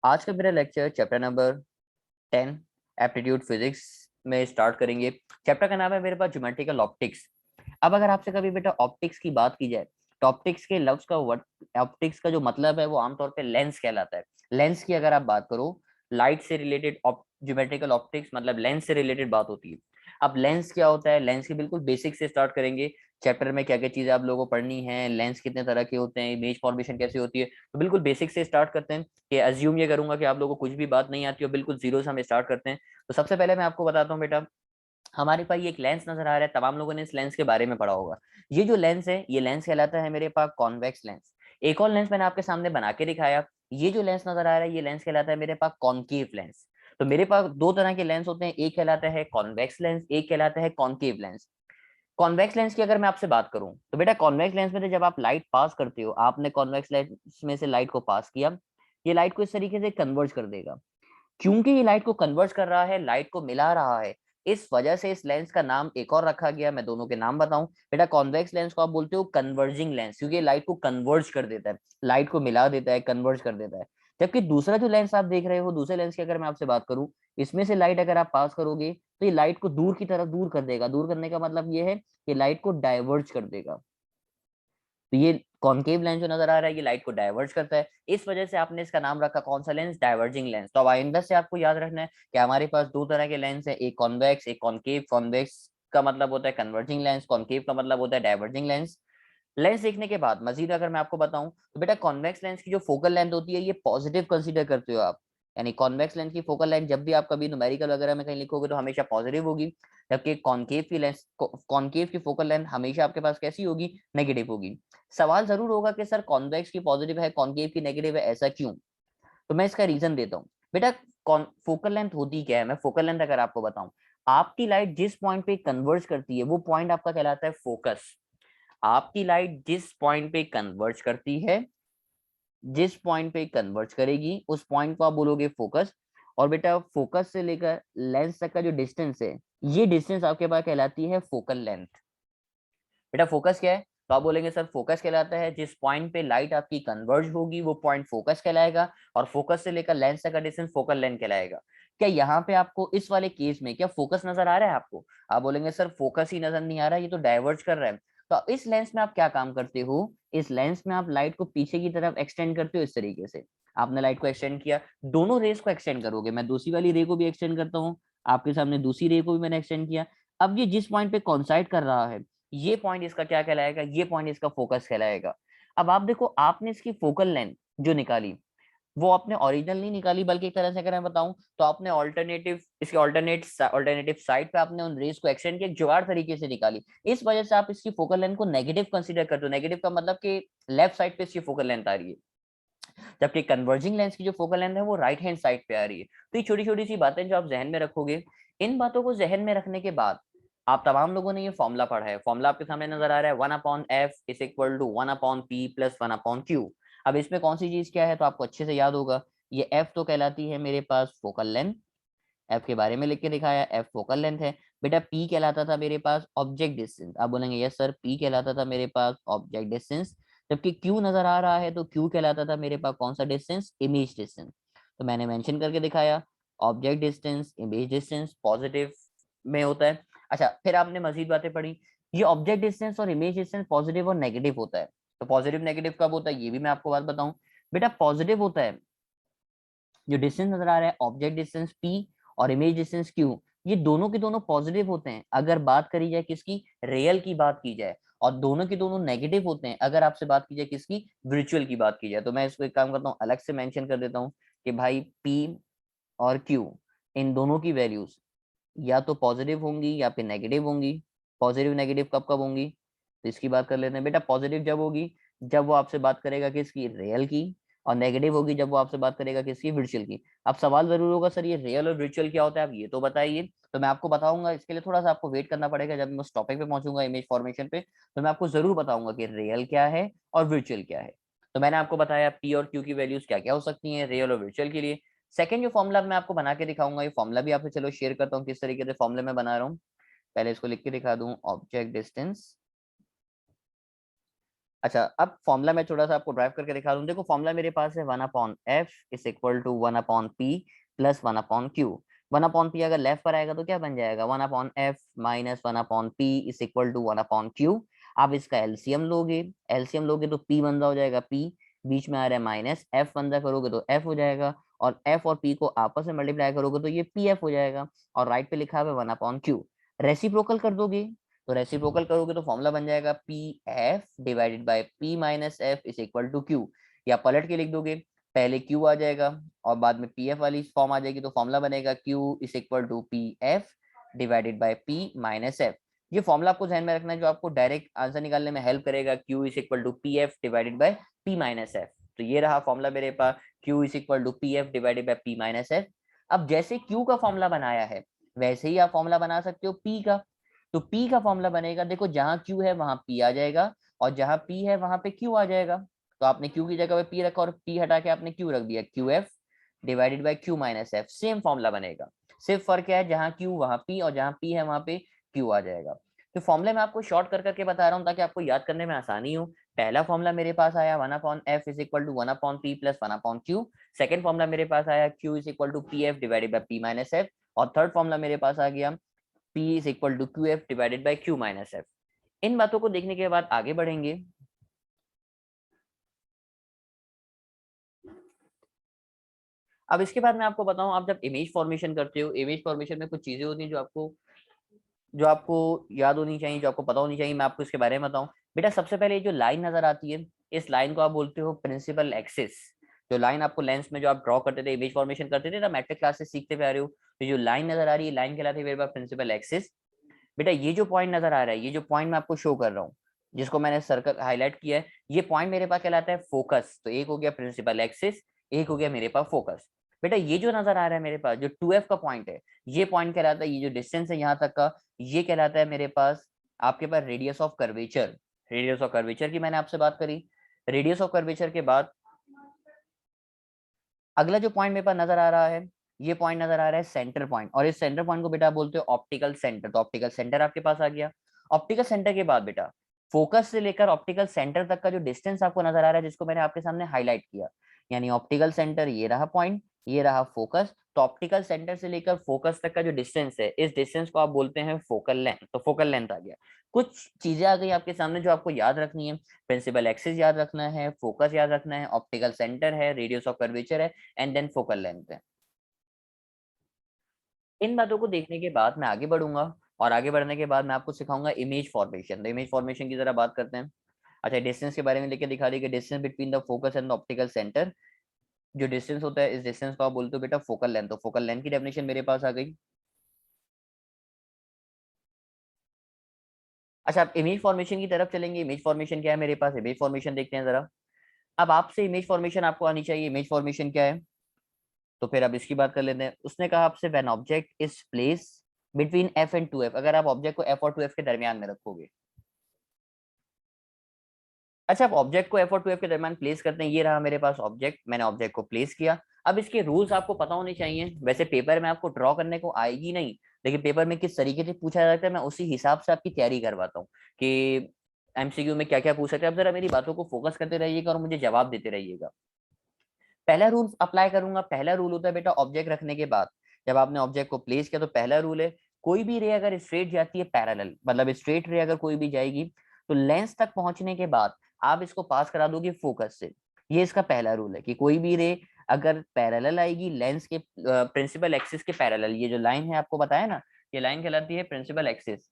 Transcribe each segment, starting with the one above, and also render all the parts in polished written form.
आज का मेरा lecture chapter number 10 aptitude physics में स्टार्ट करेंगे। चैप्टर का नाम है मेरे पास ज्योमेट्रिकल ऑप्टिक्स। अब अगर आपसे कभी बेटा ऑप्टिक्स की बात की जाए तो ऑप्टिक्स के लफ्ज का वर्ड ऑप्टिक्स का जो मतलब है वो आमतौर पे लेंस कहलाता है। लेंस की अगर आप बात करो, लाइट से रिलेटेड ज्योमेट्रिकल ऑप्टिक्स मतलब लेंस से रिलेटेड बात होती है। अब लेंस क्या होता है, लेंस की बिल्कुल बेसिक से स्टार्ट करेंगे। चैप्टर में क्या क्या चीजें आप लोगों को पढ़नी है, लेंस कितने तरह के होते हैं, इमेज फॉर्मेशन कैसे होती है, तो बिल्कुल बेसिक से स्टार्ट करते हैं। कि अज्यूम ये करूंगा कि आप लोगों को कुछ भी बात नहीं आती हो, बिल्कुल जीरो से हम स्टार्ट करते हैं। तो सबसे पहले मैं आपको बताता हूँ बेटा, हमारे पास ये एक लेंस नजर आ रहा है, तमाम लोगों ने इस लेंस के बारे में पढ़ा होगा। ये जो लेंस है ये लेंस कहलाता है मेरे पास कॉन्वेक्स लेंस। एक और लेंस मैंने आपके सामने बना के दिखाया, ये जो लेंस नजर आ रहा है ये लेंस कहलाता है मेरे पास कॉनकेव लेंस। तो मेरे पास दो तरह के लेंस होते हैं, एक कहलाता है कॉन्वेक्स लेंस, एक कहलाता है कॉनकेव लेंस। कॉन्वेक्स लेंस की अगर मैं आपसे बात करूं तो बेटा कॉन्वेक्स लेंस में तो जब आप लाइट पास करते हो, आपने कॉन्वेक्स लेंस में से लाइट को पास किया, ये लाइट को इस तरीके से कन्वर्ज कर देगा। क्योंकि ये लाइट को कन्वर्ज कर रहा है, लाइट को मिला रहा है, इस वजह से इस लेंस का नाम एक और रखा गया। मैं दोनों के नाम बताऊं बेटा, कॉन्वेक्स लेंस को आप बोलते हो कन्वर्जिंग लेंस, क्योंकि लाइट को कन्वर्ज कर देता है, लाइट को मिला देता है, कन्वर्ज कर देता है। जबकि दूसरा जो लेंस आप देख रहे हो, दूसरे लेंस की अगर मैं आपसे बात करूं, इसमें से लाइट अगर आप पास करोगे तो ये लाइट को दूर की तरफ दूर कर देगा। दूर करने का मतलब ये है कि लाइट को डाइवर्ज कर देगा। तो ये कॉनकेव लेंस जो नजर आ रहा है ये लाइट को डाइवर्ज करता है, इस वजह से आपने इसका नाम रखा कौन सा लेंस, डाइवर्जिंग लेंस। तो अब आइंदा से आपको याद रखना है कि हमारे पास दो तरह के लेंस है, एक कॉन्वेक्स एक कॉनकेव। कॉन्वेक्स का मतलब होता है कन्वर्जिंग लेंस, कॉनकेव का मतलब होता है डाइवर्जिंग लेंस। लेंस देखने के बाद मजीद अगर मैं आपको बताऊं तो बेटा कॉन्वेक्स लेंस की जो फोकल लेंथ होती है ये पॉजिटिव कंसीडर करते हो आप। यानी कॉन्वेक्स लेंस की फोकल लेंथ जब भी आप कभी न्यूमेरिकल वगैरह में कहीं लिखोगे तो हमेशा पॉजिटिव होगी। जबकि कॉनकेव की लेंस, कॉनकेव की फोकल लेंथ हमेशा आपके पास कैसी होगी, नेगेटिव होगी। सवाल जरूर होगा कि सर कॉन्वेक्स की पॉजिटिव है कॉनकेव की नेगेटिव है, ऐसा क्यों? तो मैं इसका रीजन देता हूँ बेटा। फोकल लेंथ होती क्या है, मैं फोकल लेंथ अगर आपको बताऊं, आपकी लाइट जिस पॉइंट पे कन्वर्ज करती है वो पॉइंट आपका कहलाता है फोकस। आपकी लाइट जिस पॉइंट पे कन्वर्ज करती है, जिस पॉइंट पे कन्वर्ज करेगी उस पॉइंट को आप बोलोगे फोकस। और बेटा फोकस से लेकर लेंस तक का जो डिस्टेंस है, ये डिस्टेंस आपके पास कहलाती है फोकल लेंथ। बेटा फोकस क्या है, तो आप बोलेंगे सर फोकस कहलाता है जिस पॉइंट पे लाइट आपकी कन्वर्ज होगी वो पॉइंट फोकस कहलाएगा, और फोकस से लेकर लेंस तक का डिस्टेंस फोकल लेंथ कहलाएगा। क्या यहाँ पे आपको इस वाले केस में क्या फोकस नजर आ रहा है आपको? आप बोलेंगे सर फोकस ही नजर नहीं आ रहा, ये तो डाइवर्ज कर रहा है। तो इस लेंस में आप क्या काम करते हो, इस लेंस में आप लाइट को पीछे की तरफ एक्सटेंड करते हो। इस तरीके से आपने लाइट को एक्सटेंड किया, दोनों रेस को एक्सटेंड करोगे। मैं दूसरी वाली रे को भी एक्सटेंड करता हूँ, आपके सामने दूसरी रे को भी मैंने एक्सटेंड किया। अब ये जिस पॉइंट पे कॉन्साइड कर रहा है, ये पॉइंट इसका क्या कहलाएगा, ये पॉइंट इसका फोकस कहलाएगा। अब आप देखो, आपने इसकी फोकल लेंथ जो निकाली वो आपने ओरिजिनल नहीं निकाली, बल्कि एक तरह से अगर मैं बताऊं तो आपने ऑल्टरनेटिव, इसके ऑल्टरनेटिव साइड पे आपने उन रेस को एक्सटेंड किया, एक जुगाड़ तरीके से निकाली। इस वजह से आप इसकी फोकल लेंथ को नेगेटिव कंसीडर करते हो। नेगेटिव का मतलब कि लेफ्ट साइड पे इसकी फोकल लेंथ आ रही है, जबकि कन्वर्जिंग लेंस की जो फोकल लेंथ है वो राइट हैंड साइड पे आ रही है। तो ये छोटी छोटी सी बातें जो आप जहन में रखोगे, इन बातों को जहन में रखने के बाद आप तमाम लोगों ने ये फॉर्मूला पढ़ा है। फॉर्मूला आपके सामने नजर आ रहा है, 1/f=1/p+1/q। अब इसमें कौन सी चीज क्या है तो आपको अच्छे से याद होगा। ये f तो कहलाती है मेरे पास फोकल लेंथ, f के बारे में लिख के दिखाया, f फोकल लेंथ है। बेटा p कहलाता था मेरे पास ऑब्जेक्ट डिस्टेंस। आप बोलेंगे यस सर, p कहलाता था मेरे पास ऑब्जेक्ट डिस्टेंस। जबकि q नजर आ रहा है तो q कहलाता था मेरे पास कौन सा डिस्टेंस, इमेज डिस्टेंस। तो मैंने मेंशन करके दिखाया, object distance image distance positive में होता है। अच्छा, फिर आपने मजीद बातें पढ़ी, ये ऑब्जेक्ट डिस्टेंस और इमेज डिस्टेंस पॉजिटिव और नेगेटिव होता है। तो पॉजिटिव नेगेटिव कब होता है ये भी मैं आपको बात बताऊं। बेटा पॉजिटिव होता है जो डिस्टेंस नजर आ रहा है, ऑब्जेक्ट डिस्टेंस p और इमेज डिस्टेंस q, ये दोनों के दोनों पॉजिटिव होते हैं अगर बात करी जाए किसकी, रियल की बात की जाए। और दोनों के दोनों नेगेटिव होते हैं अगर आपसे बात की जाए किसकी, वर्चुअल की बात की जाए। तो मैं इसको एक काम करता हूँ, अलग से मेंशन कर देता हूँ कि भाई p और q, इन दोनों की वैल्यूज या तो पॉजिटिव होंगी या फिर नेगेटिव होंगी। पॉजिटिव नेगेटिव कब कब होंगी, तो इसकी बात कर लेते हैं। बेटा पॉजिटिव जब होगी जब वो आपसे बात करेगा किसकी, रियल की, और नेगेटिव होगी जब वो आपसे बात करेगा किसकी, वर्चुअल की। अब सवाल जरूर होगा सर ये रियल और वर्चुअल क्या होता है, आप ये तो बताइए। तो मैं आपको बताऊंगा, इसके लिए थोड़ा सा आपको वेट करना पड़ेगा। जब मैं उस टॉपिक पे पहुंचूंगा इमेज फॉर्मेशन पे, तो मैं आपको जरूर बताऊंगा कि रियल क्या है और वर्चुअल क्या है। तो मैंने आपको बताया पी और क्यू की वैल्यूज क्या क्या हो सकती हैं रियल और वर्चुअल के लिए। सेकंड जो फॉर्मूला मैं आपको बना के दिखाऊंगा, ये फॉर्मूला भी आपसे चलो शेयर करता हूँ किस तरीके से फॉर्मूले में बना रहा हूँ। पहले इसको लिख के दिखा दूं, ऑब्जेक्ट डिस्टेंस अच्छा, अब फॉर्मूला मैं थोड़ा सा आपको ड्राइव करके दिखा दूं। देखो फॉर्मूला मेरे पास है 1/f is equal to 1/p plus 1/q। 1/p अगर लेफ्ट पर आएगा तो क्या बन जाएगा, 1/f minus 1/p is equal to 1/q। आप इसका एलसीएम लोगे, एलसीएम लोगे तो p बंदा हो जाएगा, p बीच में आ रहा है माइनस, f बंदा करोगे तो f हो जाएगा, और f और p को आपस में मल्टीप्लाई करोगे तो ये pf हो जाएगा, और राइट पे लिखा हुआ है 1/q। रेसिप्रोकल कर दोगे, तो रेसिप्रोकल करोगे तो फॉर्मूला बन जाएगा P F divided by P minus F is equal to Q. या पलट के लिख दोगे, पहले क्यू आ जाएगा और बाद में पी एफ वाली फॉर्म आ जाएगी, तो फॉर्मूला बनेगा Q is equal to P F divided by P minus F. ये फॉर्मूला आपको ध्यान में रखना है जो आपको डायरेक्ट आंसर निकालने में हेल्प करेगा, Q is equal to P F divided by P minus F. तो ये रहा फॉर्मूला मेरे पास, Q is equal to P F divided by P minus F. अब जैसे क्यू का फॉर्मूला बनाया है वैसे ही आप फॉर्मूला बना सकते हो पी का। तो P का फॉर्मूला बनेगा, देखो जहां Q है वहां P आ जाएगा, और जहां P है वहां पे Q आ जाएगा। तो आपने Q की जगह पे P रखा और P हटा के आपने Q रख दिया, QF divided by Q minus F. Same formula बनेगा, सिर्फ फर्क क्या है, जहां Q वहां P और जहां P है वहां पे Q आ जाएगा। तो फॉर्मूले में आपको शॉर्ट कर करके बता रहा हूँ ताकि आपको याद करने में आसानी हो। पहला फॉर्मूला मेरे पास आया 1/f is equal to 1/p plus 1/q। Second formula मेरे पास आया q is equal to P F divided by p minus F. और थर्ड फॉर्मूला मेरे पास आ गया P is equal to Q F divided by Q minus F. इन बातों को देखने के बाद आगे बढ़ेंगे। अब इसके बाद मैं आपको बताऊं, आप जब इमेज फॉर्मेशन करते हो, इमेज फॉर्मेशन में कुछ चीजें होती हैं जो आपको याद होनी चाहिए, जो आपको पता होनी चाहिए। मैं आपको इसके बारे में बताऊं। बेटा सबसे पहले ये जो लाइन नजर आती है, इस लाइन को आप बोलते हो प्रिंसिपल एक्सिस। जो लाइन आपको लेंस में जो आप ड्रॉ करते थे, इमेज फॉर्मेशन करते थे ना, मैट्रिक क्लास से सीखते हुए आ रहे हो, तो जो लाइन नजर आ रही है, लाइन कहलाती है मेरे पास प्रिंसिपल एक्सिस। बेटा ये जो पॉइंट नजर आ रहा है, ये जो पॉइंट मैं आपको शो कर रहा हूँ, जिसको मैंने सर्कल हाईलाइट किया है, ये पॉइंट मेरे पास कहलाता है फोकस। तो एक हो गया प्रिंसिपल एक्सिस, एक हो गया मेरे पास फोकस। बेटा ये जो नजर आ रहा है मेरे पास, जो 2f का पॉइंट है, ये पॉइंट कहलाता है, ये जो डिस्टेंस है यहाँ तक का, ये कहलाता है मेरे पास आपके पास radius of curvature. Radius of curvature की मैंने आपसे बात करी। रेडियस ऑफ कर्वेचर के बाद अगला जो पॉइंट मेरे पास नजर आ रहा है, ये पॉइंट नजर आ रहा है सेंटर पॉइंट, और इस सेंटर पॉइंट को बेटा बोलते हो ऑप्टिकल सेंटर। तो ऑप्टिकल सेंटर आपके पास आ गया। ऑप्टिकल सेंटर के बाद बेटा फोकस से लेकर ऑप्टिकल सेंटर तक का जो डिस्टेंस आपको नजर आ रहा है, जिसको मैंने आपके सामने हाईलाइट किया, यानी ऑप्टिकल सेंटर ये रहा पॉइंट, ये रहा फोकस। तो ऑप्टिकल सेंटर से लेकर फोकस तक का जो डिस्टेंस है, इस डिस्टेंस को आप बोलते हैं फोकल लेंथ। तो फोकल लेंथ आ गया। कुछ चीजें आ गई आपके सामने जो आपको याद रखनी है। प्रिंसिपल एक्सिस याद रखना है, फोकस याद रखना है, ऑप्टिकल सेंटर है, रेडियस ऑफ कर्वेचर है, एंड देन फोकल लेंथ है। इन बातों को देखने के बाद मैं आगे बढ़ूंगा, और आगे बढ़ने के बाद मैं आपको सिखाऊंगा इमेज फॉर्मेशन। तो इमेज फॉर्मेशन की जरा बात करते हैं। अच्छा, डिस्टेंस के बारे में लेके दिखा दी कि distance between the focus and the optical centre, जो डिस्टेंस होता है, इस डिस्टेंस को आप बोलते हो बेटा फोकल लेंथ। तो फोकल लेंथ की डेफिनेशन मेरे पास आ गई। अच्छा, आप इमेज फॉर्मेशन की तरफ चलेंगे। इमेज फॉर्मेशन क्या है मेरे पास, इमेज फॉर्मेशन देखते हैं जरा। अब आपसे इमेज फॉर्मेशन आपको आनी चाहिए, इमेज फॉर्मेशन क्या है। तो फिर अब इसकी बात कर लेते हैं। उसने कहा आपसे when object is place between F and 2f, अगर आप ऑब्जेक्ट को एफ और 2f के दरमियान में रखोगे। अच्छा, आप ऑब्जेक्ट को एफ और 2f के दरमियान प्लेस करते हैं, ये रहा मेरे पास ऑब्जेक्ट, मैंने ऑब्जेक्ट को प्लेस किया। अब इसके रूल्स आपको पता होने चाहिए। वैसे पेपर में आपको ड्रॉ करने को आएगी नहीं, लेकिन पेपर में किस तरीके से पूछा जाता है मैं उसी हिसाब से आपकी तैयारी करवाता हूँ कि एमसीक्यू में क्या क्या पूछ सकते हैं। अब जरा मेरी बातों को फोकस करते रहिएगा और मुझे जवाब देते रहिएगा। पहला रूल अप्लाई करूंगा। पहला रूल होता है बेटा ऑब्जेक्ट रखने के बाद, जब आपने ऑब्जेक्ट को प्लेस किया, तो पहला रूल है, कोई भी रे अगर स्ट्रेट जाती है पैरेलल, मतलब स्ट्रेट रे अगर कोई भी जाएगी, तो लेंस तक पहुंचने के बाद आप इसको पास करा दोगे फोकस से। ये इसका पहला रूल है कि कोई भी रे अगर पैरेलल आएगी लेंस के प्रिंसिपल एक्सिस के पैरेलल, ये जो लाइन है आपको बताया ना, ये लाइन कहलाती है प्रिंसिपल एक्सिस।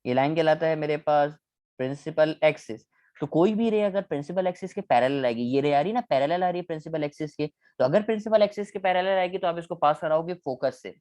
ये लाइन कहलाता है मेरे पास प्रिंसिपल एक्सिस। तो कोई भी रे अगर प्रिंसिपल एक्सिस के पैरेलल आएगी, ये रे आ रही है ना, पैरेलल आ रही है प्रिंसिपल एक्सिस के, तो अगर प्रिंसिपल एक्सिस के पैरेलल आएगी तो आप इसको पास कराओगे फोकस से।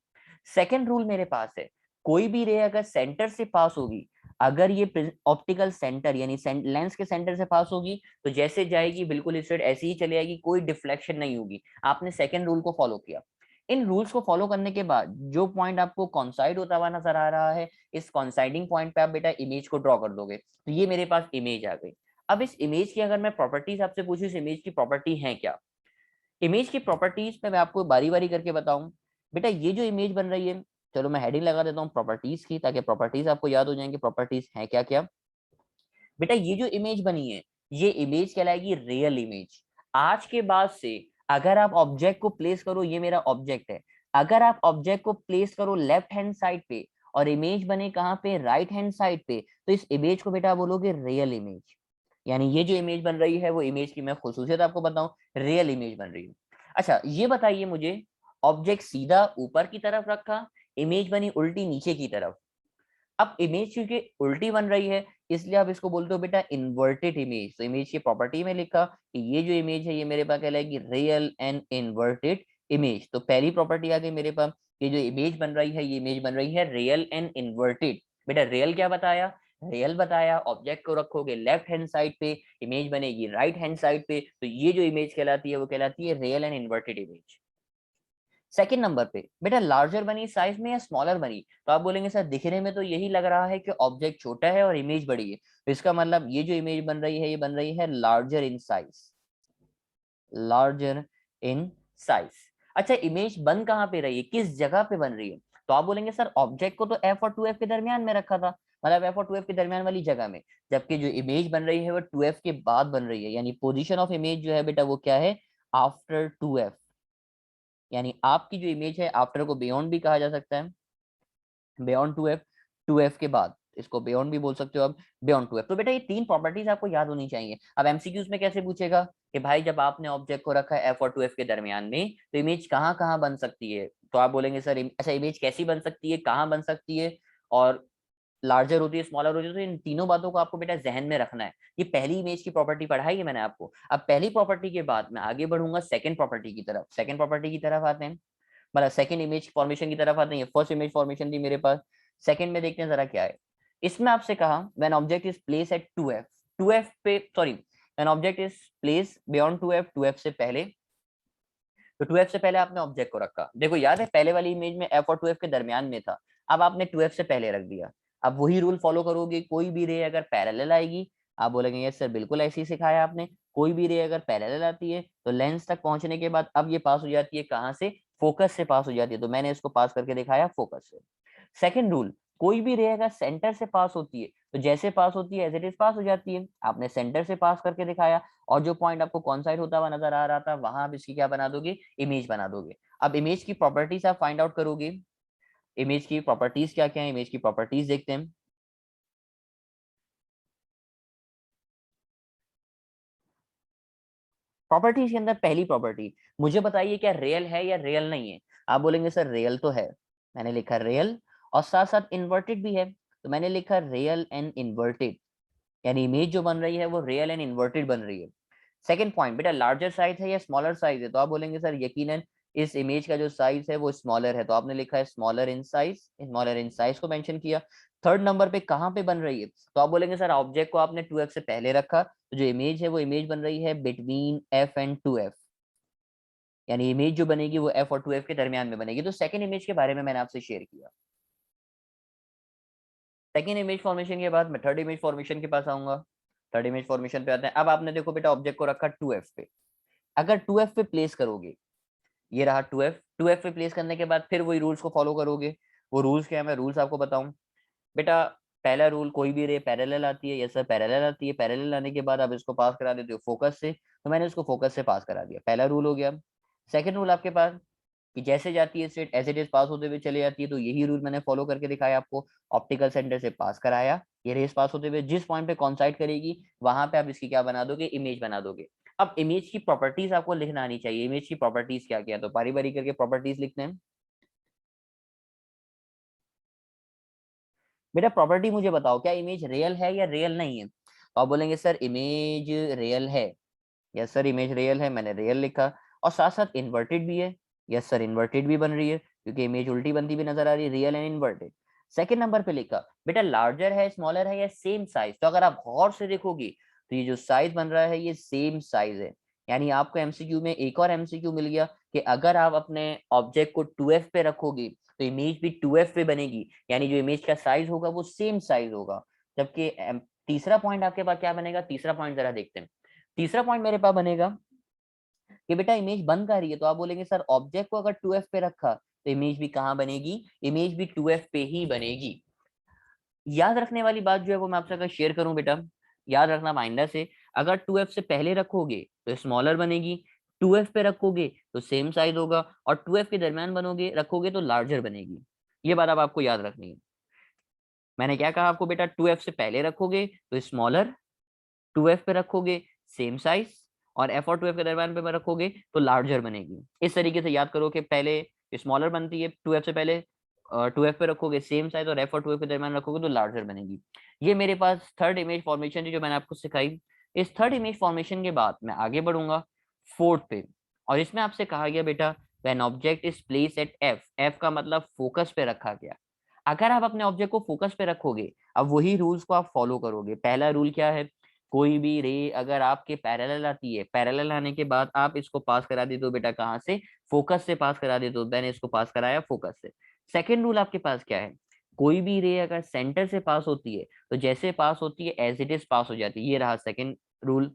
सेकंड रूल मेरे पास है, कोई भी रे अगर सेंटर से पास होगी, अगर ये ऑप्टिकल सेंटर यानी लेंस के सेंटर से पास होगी, तो जैसे जाएगी बिल्कुल स्ट्रेट ऐसे ही चली आएगी, कोई डिफ्लेक्शन नहीं होगी। आपने सेकंड रूल को फॉलो किया। इन रूल्स को फॉलो करने के बाद जो पॉइंट आपको कॉन्साइड होता हुआ नजर आ रहा है, इस कॉन्साइडिंग पॉइंट पे आप बेटा इमेज को ड्रॉ कर दोगे। तो ये मेरे पास इमेज आ गई। अब इस इमेज की अगर मैं प्रॉपर्टीज आपसे पूछूं, इस इमेज की प्रॉपर्टी है क्या। इमेज की प्रॉपर्टीज पे मैं आपको बारी बारी करके बताऊं। बेटा ये जो इमेज बन रही है, चलो मैं हेडिंग लगा देता हूँ प्रॉपर्टीज की, ताकि प्रॉपर्टीज आपको याद हो जाएंगे प्रॉपर्टीज हैं क्या क्या। बेटा ये जो इमेज बनी है, ये इमेज कहलाएगी रियल इमेज। आज के बाद से अगर आप ऑब्जेक्ट को प्लेस करो, ये मेरा ऑब्जेक्ट है, अगर आप ऑब्जेक्ट को प्लेस करो लेफ्ट हैंड साइड पे और इमेज बने कहाँ पे, राइट हैंड साइड पे, तो इस इमेज को बेटा बोलोगे रियल इमेज। यानी ये जो इमेज बन रही है वो इमेज की मैं खुसूसियत आपको बताऊं, रियल इमेज बन रही है। अच्छा ये बताइए मुझे, ऑब्जेक्ट सीधा ऊपर की तरफ रखा, इमेज बनी उल्टी नीचे की तरफ। अब इमेज क्योंकि उल्टी बन रही है इसलिए आप इसको बोलते हो बेटा इन्वर्टेड इमेज। तो इमेज की प्रॉपर्टी में लिखा कि ये जो इमेज है ये मेरे पास कहलाएगी रियल एंड इन्वर्टेड इमेज। तो पहली प्रॉपर्टी आ गई मेरे पास, ये जो इमेज बन रही है ये इमेज बन रही है रियल एंड इन्वर्टेड। बेटा रियल क्या बताया, रियल बताया, ऑब्जेक्ट को रखोगे लेफ्ट हैंड साइड पे, इमेज बनेगी राइट हैंड साइड पे, तो ये जो इमेज कहलाती है वो कहलाती है real and inverted image. Second number पे बेटा लार्जर बनी साइज में या स्मॉलर बनी, तो आप बोलेंगे सर दिखने में तो यही लग रहा है कि ऑब्जेक्ट छोटा है और इमेज बड़ी है, तो इसका मतलब ये जो इमेज बन रही है ये बन रही है larger in size, larger in size. अच्छा इमेज बन कहाँ पे रही है, किस जगह पे बन रही है, तो आप बोलेंगे सर ऑब्जेक्ट को तो एफ और 2f के दरमियान में रखा था, मतलब एफ और 2f के दरमियान वाली जगह में, जबकि जो इमेज बन रही है वो 2f के बाद बन रही है। यानी पोजीशन ऑफ इमेज जो है बेटा वो क्या है, आफ्टर 2f। यानी आपकी जो इमेज है आफ्टर को बियॉन्ड भी कहा जा सकता है, बियॉन्ड 2f, 2f के बाद, इसको बियॉन्ड भी बोल सकते हो आप, बियॉन्ड 2f। तो बेटा ये तीन प्रॉपर्टीज आपको याद होनी चाहिए। अब एमसीक्यूज में कैसे पूछेगा कि भाई जब आपने ऑब्जेक्ट को रखा है एफ और 2f के दरमियान में तो इमेज कहाँ कहाँ बन सकती है, तो आप बोलेंगे सर अच्छा इमेज कैसी बन सकती है, कहाँ बन सकती है, और लार्जर होती है स्मॉलर होती है, तो इन तीनों बातों को आपको बेटा जहन में रखना है। ये पहली इमेज की प्रॉपर्टी पढ़ाई है मैंने आपको। अब पहली प्रॉपर्टी के बाद मैं आगे बढ़ूंगा सेकंड प्रॉपर्टी की तरफ। सेकंड प्रॉपर्टी की तरफ आते हैं, मतलब सेकंड इमेज फॉर्मेशन की तरफ आते हैं। फर्स्ट इमेज फॉर्मेशन थी मेरे पास, सेकंड में देखते हैं जरा क्या है। इसमें आपसे कहा when object is place at 2f, 2f पे sorry when object is place beyond 2f, 2f से पहले, तो 2f से पहले आपने ऑब्जेक्ट को रखा। देखो याद है पहले वाली इमेज में f और 2f के दरमियान में था, अब आपने 2f से पहले रख दिया। अब वही रूल फॉलो करोगे, कोई भी रे अगर पैरेलल आएगी आप बोलेंगे यस सर बिल्कुल ऐसे ही सिखाया आपने, कोई भी रे अगर पैरेलल आती है तो लेंस तक पहुंचने के बाद अब ये पास हो जाती है कहाँ से, फोकस से पास हो जाती है। तो मैंने इसको पास करके दिखाया फोकस से। सेकंड रूल, कोई भी रे अगर सेंटर से पास होती है तो जैसे पास होती है एज इट इज पास हो जाती है। आपने सेंटर से पास करके दिखाया और जो पॉइंट आपको कौन साइड होता हुआ नजर आ रहा था वहां आप इसकी क्या बना दोगे, इमेज बना दोगे। अब इमेज की प्रॉपर्टीज आप फाइंड आउट करोगे, इमेज की प्रॉपर्टीज क्या क्या है, इमेज की प्रॉपर्टीज देखते हैं। प्रॉपर्टीज के अंदर पहली प्रॉपर्टी, मुझे बताइए क्या रियल है या रियल नहीं है, आप बोलेंगे सर रियल तो है, मैंने लिखा रियल, और साथ साथ इन्वर्टेड भी है, तो मैंने लिखा रियल एंड इन्वर्टेड। यानी इमेज जो बन रही है वो रियल एंड इन्वर्टेड बन रही है। सेकंड पॉइंट बेटा लार्जर साइज है या स्मॉलर साइज है, तो आप बोलेंगे सर यकीनन इस इमेज का जो साइज है वो स्मॉलर है, तो आपने लिखा है smaller in size, smaller in size को मेंशन किया। थर्ड नंबर पे कहाँ पे बन रही है, तो आप बोलेंगे सर ऑब्जेक्ट को आपने 2f से पहले रखा, तो जो इमेज है वो इमेज बन रही है बिटवीन f एंड 2f। यानी इमेज जो बनेगी वो f और 2f के दरमियान में बनेगी। तो सेकंड इमेज के बारे में मैंने आपसे शेयर किया। सेकंड इमेज फॉर्मेशन के बाद मैं थर्ड इमेज फॉर्मेशन के पास आऊंगा। थर्ड इमेज फॉर्मेशन पे आते हैं। अब आपने देखो बेटा ऑब्जेक्ट को रखा 2f पे, अगर 2f पे प्लेस करोगे, ये रहा 2f, 2f पे प्लेस करने के बाद फिर वही रूल्स को फॉलो करोगे। वो रूल्स क्या है मैं रूल्स आपको बताऊं बेटा। पहला रूल, कोई भी रे पैरेलल आती है, यस सर पैरेलल आती है, पैरेलल आने के बाद आप इसको पास करा देते हो फोकस से, तो मैंने इसको फोकस से पास करा दिया, पहला रूल हो गया। सेकंड रूल आपके पास कि जैसे जाती है straight as it is pass होते हुए चले जाती है, तो यही रूल मैंने फॉलो करके दिखाया आपको, ऑप्टिकल सेंटर से पास कराया, ये रेस पास होते हुए जिस पॉइंट पे कॉन्साइड करेगी वहां पे आप इसकी क्या बना दोगे, इमेज बना दोगे। अब इमेज की प्रॉपर्टीज आपको लिखना आनी चाहिए, इमेज की प्रॉपर्टीज क्या क्या, तो बारी बारी करके प्रॉपर्टीज लिखते हैं। बेटा प्रॉपर्टी मुझे बताओ क्या इमेज रियल है या रियल नहीं है, तो आप बोलेंगे सर इमेज रियल है, यस सर इमेज रियल है, मैंने रियल लिखा, और साथ साथ इन्वर्टेड भी है, यस सर इन्वर्टेड भी बन रही है क्योंकि इमेज उल्टी बनती भी नजर आ रही है, real and inverted. Second number पे लिखा बेटा लार्जर है स्मॉलर है या सेम साइज, तो अगर आप गौर से देखोगे तो ये जो साइज बन रहा है ये सेम साइज है। यानी आपको एमसीक्यू में एक और एमसीक्यू मिल गया कि अगर आप अपने ऑब्जेक्ट को 2f पे रखोगे तो इमेज भी 2f पे बनेगी, यानी जो इमेज का साइज होगा वो सेम साइज होगा। जबकि तीसरा पॉइंट आपके पास क्या बनेगा, तीसरा पॉइंट जरा देखते हैं। तीसरा पॉइंट मेरे पास बनेगा कि बेटा इमेज बन का रही है, तो आप बोलेंगे सर ऑब्जेक्ट को अगर 2f पे रखा तो इमेज भी कहाँ बनेगी, इमेज भी 2f पे ही बनेगी। याद रखने वाली बात जो है वो मैं आपसे अगर शेयर करूं बेटा, याद रखना माइंडर से, अगर 2f से पहले रखोगे तो स्मॉलर बनेगी, 2f पे रखोगे तो सेम साइज होगा, और 2f के दरमियान रखोगे तो लार्जर बनेगी। ये बात अब आपको याद रखनी है। मैंने क्या कहा आपको बेटा, 2f से पहले रखोगे तो स्मॉलर, 2f पे रखोगे सेम साइज, और f और 2f के दरमियान पे रखोगे तो लार्जर बनेगी। इस तरीके से याद करो कि पहले स्मॉलर बनती है 2f से पहले, 2f पे रखोगे सेम साइज, और f और 2f के दरमियान रखोगे तो लार्जर बनेगी। ये मेरे पास थर्ड इमेज फॉर्मेशन थी जो मैंने आपको सिखाई। इस थर्ड इमेज फॉर्मेशन के बाद मैं आगे बढ़ूंगा फोर्थ पे, और इसमें आपसे कहा गया बेटा when object is place at f, f का मतलब फोकस पे रखा गया। अगर आप अपने ऑब्जेक्ट को फोकस पे रखोगे, अब वही रूल्स को आप फॉलो करोगे। पहला रूल क्या है, कोई भी रे अगर आपके पैरेलल आती है, पैरेलल आने के बाद आप इसको पास करा दे तो बेटा कहाँ से, फोकस से पास करा दे, तो मैंने इसको पास कराया फोकस से। सेकंड रूल आपके पास क्या है, कोई भी रे अगर सेंटर से पास होती है तो जैसे पास होती है एज इट इज पास हो जाती है। ये रहा सेकंड रूल।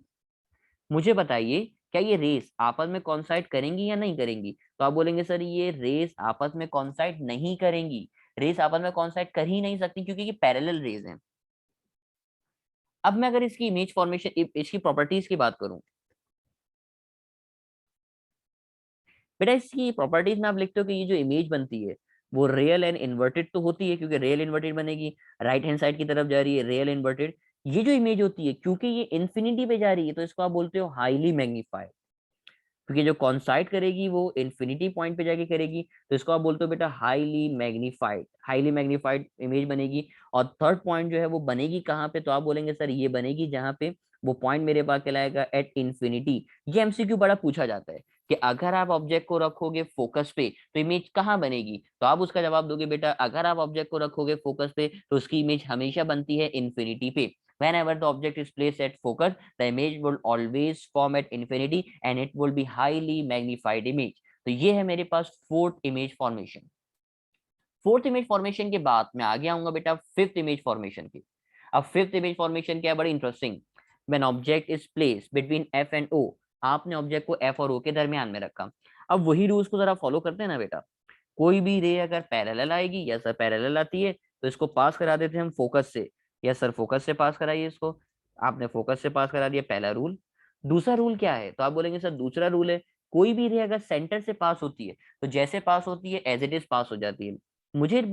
मुझे बताइए क्या ये रेस आपस में कॉन्साइड करेंगी या नहीं करेंगी? तो आप बोलेंगे सर ये रेस आपस में कॉन्साइड नहीं करेंगी, रेस आपस में कॉन्साइड कर ही नहीं सकती क्योंकि ये पैरेलल रेस हैं। अब मैं अगर इसकी इमेज फॉर्मेशन, इसकी प्रॉपर्टीज की बात करूं, बेटा इसकी प्रॉपर्टीज में आप लिखते हो कि ये जो इमेज बनती है वो रियल एंड इन्वर्टेड तो होती है, क्योंकि रियल इन्वर्टेड बनेगी, राइट हैंड साइड की तरफ जा रही है रियल इन्वर्टेड। ये जो इमेज होती है क्योंकि ये इन्फिनिटी पे जा रही है तो इसको आप बोलते हो हाईली मैग्नीफाइड, क्योंकि जो कॉन्साइड करेगी वो इन्फिनिटी पॉइंट पे जाके करेगी, तो इसको आप बोलते हो बेटा highly magnified, highly magnified image बनेगी। और थर्ड पॉइंट जो है वो बनेगी कहाँ पे, तो आप बोलेंगे सर ये बनेगी जहाँ पे वो पॉइंट मेरे पास कहलाएगा एट इन्फिनिटी। ये एमसीक्यू बड़ा पूछा जाता है कि अगर आप ऑब्जेक्ट को रखोगे फोकस पे तो इमेज कहाँ बनेगी, तो आप उसका जवाब दोगे बेटा अगर आप ऑब्जेक्ट को रखोगे फोकस पे तो उसकी इमेज हमेशा बनती है इन्फिनिटी पे। Whenever the object is placed at focus, the image will always form at infinity and it will be highly magnified image. तो ये है मेरे पास fourth image formation. Fourth image formation के बाद मैं आगे आऊंगा बेटा फिफ्थ इमेज फॉर्मेशन की। अब फिफ्थ इमेज फॉर्मेशन क्या है, बड़ी interesting. When object is placed between F and O, आपने ऑब्जेक्ट को एफ और ओ के दरमियान में रखा। अब वही रूल्स को जरा फॉलो करते हैं ना बेटा, कोई भी रे अगर पैरेलल आएगी, या सर पैरेलल आती है तो इसको पास करा देते हैं हम फोकस से, या सर फोकस से पास कराइए इसको। आपने फोकस से पास करा दिया, पहला रूल। दूसरा रूल क्या है, तो आप बोलेंगे सर दूसरा रूल है कोई भी रे अगर सेंटर से पास होती है तो जैसे पास होती है एज इट इज पास हो जाती है। मुझे एक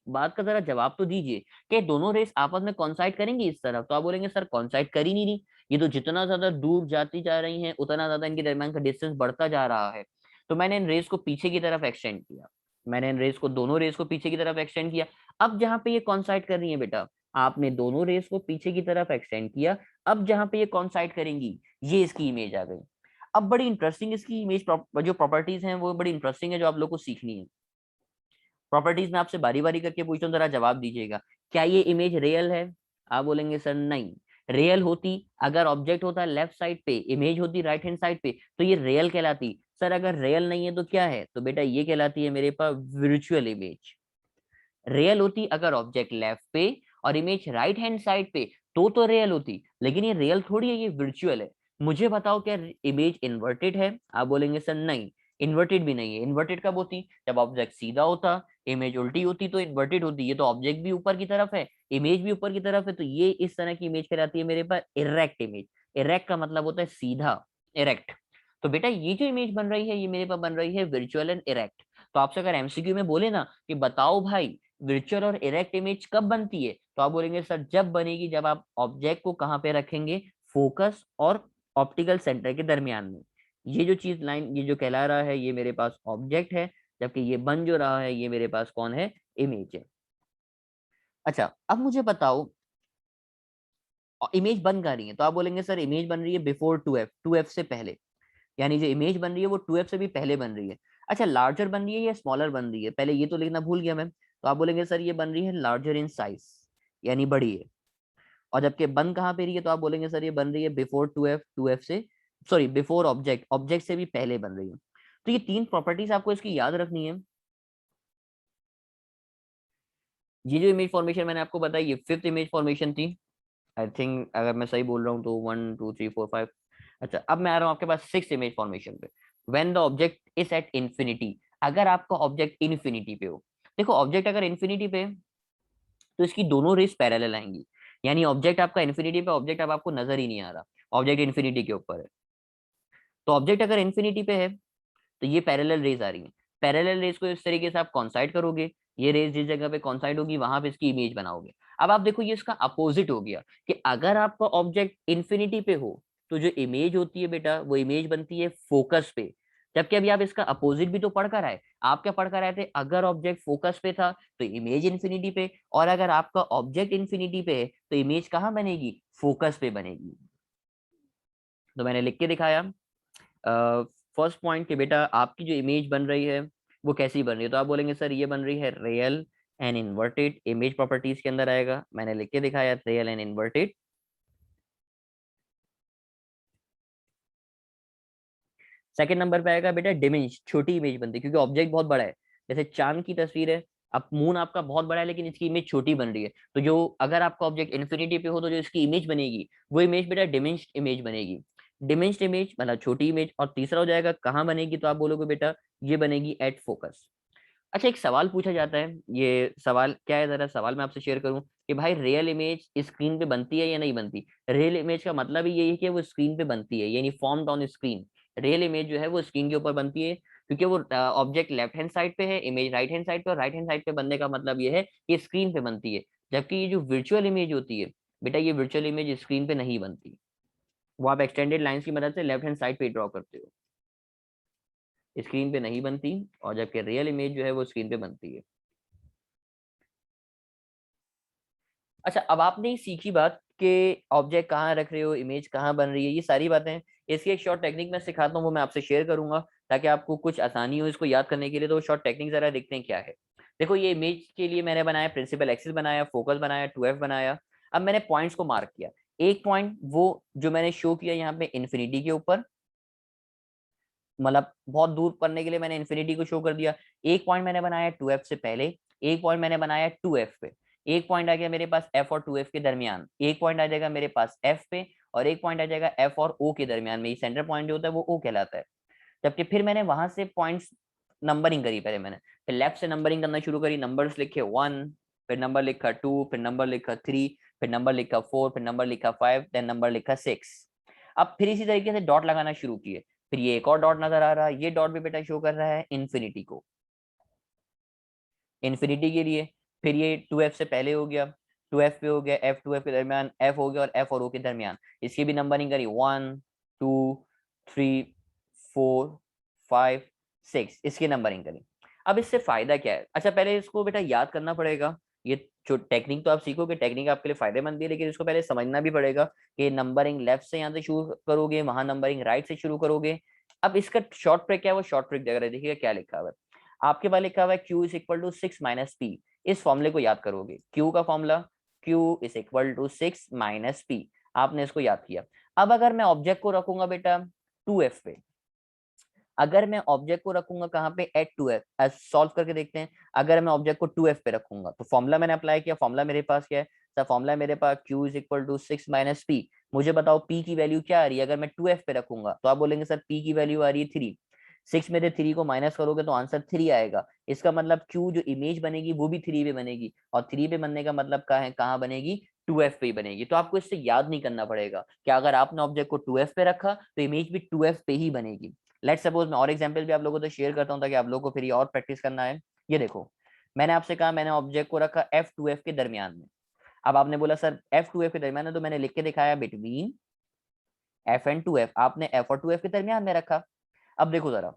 बात का जरा जवाब तो दीजिए कि दोनों रेस आपस में कॉन्साइड करेंगी इस तरफ, तो आप बोलेंगे सर कॉन्साइड कर ही नहीं, ये तो जितना ज्यादा दूर जाती जा रही है उतना ज्यादा इनके दरमियान का डिस्टेंस बढ़ता जा रहा है। तो मैंने इन रेस को पीछे की तरफ एक्सटेंड किया, मैंने इन रेस को दोनों रेस को पीछे की तरफ एक्सटेंड किया। अब जहां पे ये कॉन्साइड कर रही है बेटा, आपने दोनों रेस को पीछे की तरफ एक्सटेंड किया, अब जहां पे ये कॉन्साइड करेंगी ये इसकी इमेज आ गई। अब बड़ी इंटरेस्टिंग इसकी इमेज जो प्रॉपर्टीज हैं वो बड़ी इंटरेस्टिंग है जो आप लोग को सीखनी है। प्रॉपर्टीज में आपसे बारी बारी करके पूछता हूँ, जरा जवाब दीजिएगा। क्या ये इमेज रियल है? आप बोलेंगे सर नहीं। रियल होती अगर ऑब्जेक्ट होता लेफ्ट साइड पे, इमेज होती राइट हैंड साइड पे, तो ये रियल कहलाती। सर अगर रियल नहीं है तो क्या है, तो बेटा ये कहलाती है मेरे पास वर्चुअल इमेज। रियल होती अगर ऑब्जेक्ट लेफ्ट पे और इमेज राइट हैंड साइड पे, तो रियल होती, लेकिन ये रियल थोड़ी है, ये वर्चुअल है। मुझे बताओ क्या इमेज इन्वर्टेड है? आप बोलेंगे सर नहीं, इन्वर्टेड भी नहीं है। इन्वर्टेड कब होती, जब ऑब्जेक्ट सीधा होता, इमेज उल्टी होती तो इन्वर्टेड होती। ये तो ऑब्जेक्ट भी ऊपर की तरफ है, इमेज भी ऊपर की तरफ है, तो ये इस तरह की इमेज कहलाती है मेरे पास इरेक्ट इमेज। इरेक्ट का मतलब होता है सीधा, इरेक्ट। तो बेटा ये जो इमेज बन रही है ये मेरे पास बन रही है वर्चुअल एंड इरेक्ट। तो आपसे अगर एमसीक्यू में बोले ना कि बताओ भाई वर्चुअल और इरेक्ट इमेज कब बनती है, तो आप बोलेंगे सर जब बनेगी जब आप ऑब्जेक्ट को कहाँ पे रखेंगे, फोकस और ऑप्टिकल सेंटर के दरमियान में। ये जो चीज लाइन, ये जो कहला रहा है ये मेरे पास ऑब्जेक्ट है, जबकि ये बन जो रहा है ये मेरे पास कौन है, इमेज है। अच्छा अब मुझे बताओ इमेज बन कहाँ रही है, तो आप बोलेंगे सर इमेज बन रही है बिफोर 2f, 2f से पहले, यानी जो इमेज बन रही है वो 2f से भी पहले बन रही है। अच्छा लार्जर बन रही है या स्मॉलर बन रही है, पहले ये तो लिखना भूल गया मैं, तो आप बोलेंगे सर ये बन रही है लार्जर इन साइज, यानी बड़ी है। और जबकि बन कहाँ पे रही है, तो आप बोलेंगे सर ये बन रही है बिफोर 2f, 2f से, सॉरी बिफोर ऑब्जेक्ट, ऑब्जेक्ट से भी पहले बन रही है। तो ये तीन प्रॉपर्टीज आपको इसकी याद रखनी है। ये जो इमेज फॉर्मेशन मैंने आपको बताई ये फिफ्थ इमेज फॉर्मेशन थी। आई थिंक अगर मैं सही बोल रहा हूँ तो 1 2 3 4 5। अच्छा अब मैं आ रहा हूँ आपके पास सिक्स इमेज फॉर्मेशन पे। When the object is at infinity, अगर आपका ऑब्जेक्ट इन्फिनिटी पे हो। देखो ऑब्जेक्ट अगर इन्फिनिटी पे है तो इसकी दोनों रेस पैरेलल आएंगी, यानी ऑब्जेक्ट आपका इन्फिनिटी पे, ऑब्जेक्ट अब आपको नजर ही नहीं आ रहा। ऑब्जेक्ट इन्फिनिटी के ऊपर है। तो ऑब्जेक्ट अगर इन्फिनिटी पे है तो ये पैरेलल रेज आ रही है, पैरेलल रेज को इस तरीके से आप कॉन्साइड करोगे, ये रेज जिस जगह पे कॉन्साइड होगी वहां पे इसकी इमेज बनाओगे। अब आप देखो ये इसका अपोजिट हो गया कि अगर आपका ऑब्जेक्ट इन्फिनिटी पे हो तो जो इमेज होती है बेटा वो इमेज बनती है फोकस पे। जबकि अभी आप इसका अपोजिट भी तो पढ़ कर आए, आप क्या पढ़ कर आए थे, अगर ऑब्जेक्ट फोकस पे था तो इमेज इन्फिनिटी पे, और अगर आपका ऑब्जेक्ट इन्फिनिटी पे है तो इमेज कहाँ बनेगी, फोकस पे बनेगी। तो मैंने लिख के दिखाया फर्स्ट पॉइंट कि बेटा आपकी जो इमेज बन रही है वो कैसी बन रही है, तो आप बोलेंगे सर ये बन रही है real and inverted, image properties के अंदर आएगा, मैंने लिख के दिखाया real and inverted. Second number पे आएगा बेटा डिमिनिश, छोटी इमेज बनती है क्योंकि ऑब्जेक्ट बहुत बड़ा है, जैसे चांद की तस्वीर है, अब मून आपका बहुत बड़ा है लेकिन इसकी इमेज छोटी बन रही है, तो जो अगर आपका ऑब्जेक्ट इन्फिनिटी पे हो तो जो इसकी इमेज बनेगी वो इमेज बेटा डिमिनिश्ड इमेज बनेगी, डिमिनिश्ड इमेज मतलब छोटी इमेज। और तीसरा हो जाएगा कहाँ बनेगी, तो आप बोलोगे बेटा ये बनेगी एट फोकस। अच्छा एक सवाल पूछा जाता है, ये सवाल क्या है, जरा सवाल मैं आपसे शेयर करूं कि भाई रियल इमेज स्क्रीन पे बनती है या नहीं बनती। रियल इमेज का मतलब ही यही है कि वो स्क्रीन पे बनती है, यानी formed on screen. Real image जो है वो स्क्रीन के ऊपर बनती है क्योंकि वो ऑब्जेक्ट लेफ्ट हैंड साइड पे है, इमेज राइट हैंड साइड पे, और राइट हैंड साइड पे बनने का मतलब ये है कि स्क्रीन पे बनती है। जबकि ये जो वर्चुअल इमेज होती है बेटा, ये वर्चुअल इमेज स्क्रीन पे नहीं बनती, वो आप एक्सटेंडेड लाइंस की मदद से लेफ्ट हैंड साइड पे ड्रॉ करते हो, स्क्रीन पे नहीं बनती। और जबकि रियल इमेज जो है वो स्क्रीन पे बनती है। अच्छा अब आपने सीखी बात कि ऑब्जेक्ट कहाँ रख रहे हो, इमेज कहाँ बन रही है, ये सारी बातें, इसकी एक शॉर्ट टेक्निक मैं सिखाता हूँ, वो मैं आपसे शेयर करूंगा ताकि आपको कुछ आसानी हो इसको याद करने के लिए। तो शॉर्ट टेक्निक जरा देखते हैं क्या है। देखो ये इमेज के लिए मैंने बनाया प्रिंसिपल एक्सिस बनाया, फोकस बनाया, 2f बनाया। अब मैंने पॉइंट्स को मार्क किया, एक पॉइंट वो जो मैंने शो किया यहाँ पे इन्फिनिटी के ऊपर, मतलब बहुत दूर करने के लिए मैंने इन्फिनिटी को शो कर दिया। एक पॉइंट मैंने बनाया 2f से पहले, एक पॉइंट मैंने बनाया 2f पे, एक पॉइंट आ गया मेरे पास f और 2f के दरमियान, एक पॉइंट आ जाएगा मेरे पास f पे, और एक पॉइंट आ जाएगा f और o के दरमियान में, ये सेंटर पॉइंट जो होता है वो o कहलाता है। जबकि फिर मैंने वहां से पॉइंट्स नंबरिंग करी, पहले मैंने फिर लेफ्ट से नंबरिंग करना शुरू करी, नंबर्स लिखे 1, फिर नंबर लिखा 2, फिर नंबर लिखा 3, फिर नंबर लिखा 4, फिर नंबर लिखा 5, देन नंबर लिखा 6। अब फिर इसी तरीके से डॉट लगाना शुरू किए, फिर ये एक और डॉट नजर आ रहा है, ये डॉट भी बेटा शो कर रहा है इन्फिनिटी को, इन्फिनिटी के लिए। फिर ये 2f से पहले हो गया, 2f पे हो गया, f 2f के दरमियान f हो गया, और f और o के दरमियान, इसकी भी नंबरिंग करी 1 2 3 4 5 6, इसकी नंबरिंग करी। अब इससे फायदा क्या है, अच्छा पहले इसको बेटा याद करना पड़ेगा। ये जो टेक्निक तो आप सीखोगे, टेक्निक आपके लिए फायदेमंद भी है, लेकिन इसको पहले समझना भी पड़ेगा कि नंबरिंग लेफ्ट से यहाँ से शुरू करोगे, वहां नंबरिंग राइट से शुरू करोगे। अब इसका शॉर्ट ट्रिक क्या है, वो शॉर्ट ट्रिक जगह देखिएगा क्या लिखा हुआ है। आपके पास लिखा हुआ है Q is equal to 6 minus P, इस फॉर्मूले को याद करोगे, Q का formula Q is equal to 6 minus P, आपने इसको याद किया। अब अगर मैं ऑब्जेक्ट को रखूंगा बेटा 2f पे, अगर मैं ऑब्जेक्ट को रखूंगा कहाँ पे एट 2f, सॉल्व करके देखते हैं। अगर मैं ऑब्जेक्ट को 2f पे रखूंगा तो फॉर्मूला मैंने अप्लाई किया, फॉर्मूला मेरे पास क्या है सर, फॉर्मूला मेरे पास Q is equal to 6 minus P. मुझे बताओ P की वैल्यू क्या आ रही है, अगर मैं 2f पे रखूंगा तो आप बोलेंगे सर P की वैल्यू आ रही है 3, 6 में से 3 को माइनस करोगे तो आंसर 3 आएगा। इसका मतलब Q जो इमेज बनेगी वो भी 3 पे बनेगी, और 3 पे बनने का मतलब कहाँ बनेगी, 2f पे ही बनेगी। तो आपको इससे याद नहीं करना पड़ेगा कि अगर आपने ऑब्जेक्ट को 2f पे रखा तो इमेज भी 2f पे ही बनेगी। लेट सपोज मैं और एग्जांपल भी आप लोगों को शेयर करता हूँ ताकि आप लोगों को फिर ये और प्रैक्टिस करना है। ये देखो मैंने आपसे कहा मैंने ऑब्जेक्ट को रखा f2f के दरमियान में। अब आपने बोला सर f2f के दरमियान है, तो मैंने लिख के दिखाया बिटवीन f एंड 2f, आपने f और 2f के दरमियान में रखा। अब देखो जरा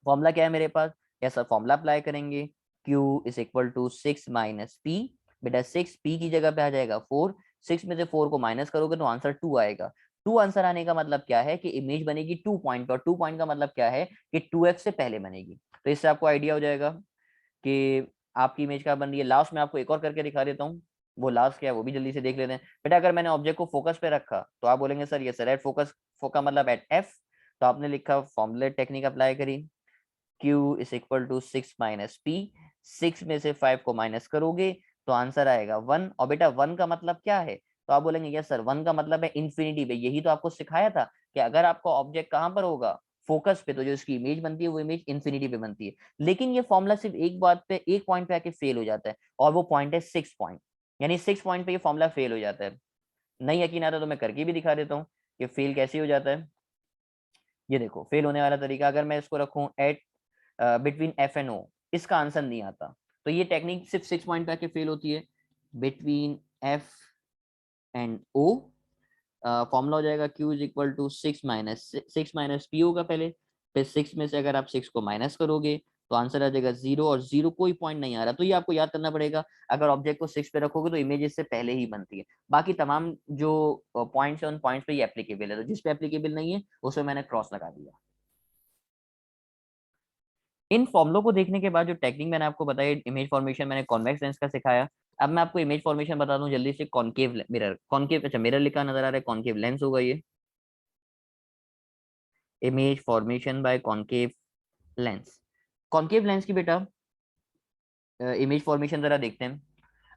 फॉर्मूला क्या है मेरे पास, यस सर फॉर्मूला अप्लाई करेंगे, Q is equal to 6 minus P, बेटा 6 पी की जगह पे आ जाएगा 4, 6 में से 4 को माइनस करोगे तो आंसर 2 आएगा। 2 आंसर आने का मतलब क्या है कि इमेज बनेगी 2 पॉइंट पर, 2 पॉइंट का मतलब क्या है कि 2f से पहले बनेगी। तो इससे आपको आइडिया हो जाएगा कि आपकी इमेज क्या बन रही है। लास्ट में आपको एक और करके दिखा देता हूँ, वो लास्ट क्या है वो भी जल्दी से देख लेते हैं। बेटा अगर मैंने ऑब्जेक्ट को फोकस पे रखा तो आप बोलेंगे सर ये सर एट फोकस, फोकस मतलब एट एफ, तो आपने लिखा फॉर्मूले टेक्निक अप्लाई करी, Q is equal to 6 minus P, 6 में से 5 को माइनस करोगे तो आंसर आएगा 1। और बेटा 1 का मतलब क्या है, तो आप बोलेंगे यस सर 1 का मतलब है इन्फिनिटी पे, यही तो आपको सिखाया था कि अगर आपका ऑब्जेक्ट कहाँ पर होगा, फोकस पे, तो जो इसकी इमेज बनती है वो इमेज इन्फिनिटी पे बनती है। लेकिन ये फॉर्मूला सिर्फ एक बात पे, एक पॉइंट पे आके फेल हो जाता है, और वो पॉइंट है 6 पॉइंट, यानी 6 पॉइंट पे ये फॉर्मूला फेल हो जाता है। नहीं यकीन आता तो मैं करके भी दिखा देता हूँ कि फेल कैसे हो जाता है। ये देखो फेल होने वाला तरीका, अगर मैं इसको रखूं एट बिटवीन एफ एंड ओ, इसका आंसर नहीं आता, तो ये टेक्निक सिर्फ 6 पॉइंट पे आके फेल होती है। Between F and O formula हो जाएगा Q is equal to 6 minus P होगा पहले, फिर 6 में से अगर आप 6 को माइनस करोगे तो आंसर आ जाएगा 0, और 0 कोई पॉइंट नहीं आ रहा, तो ये आपको याद करना पड़ेगा। अगर ऑब्जेक्ट को 6 पे रखोगे तो इमेज इससे पहले ही बनती है। बाकी तमाम जो पॉइंट्स है उन पॉइंट्स पे ये एप्लीकेबल है, तो जिस पे एप्लीकेबल नहीं है उसमें मैंने क्रॉस लगा दिया। इन फॉर्मुलों को देखने के बाद जो टेक्निक मैंने आपको बताई, इमेज फॉर्मेशन मैंने कॉन्वेक्स लेंस का सिखाया। अब मैं आपको इमेज फॉर्मेशन बता दूं जल्दी से। कॉनकेव मिरर, कॉनकेव, अच्छा मिरर लिखा नजर आ रहा है, कॉनकेव लेंस होगा ये। Image formation by concave lens. Concave lens की बेटा इमेज फॉर्मेशन जरा देखते हैं।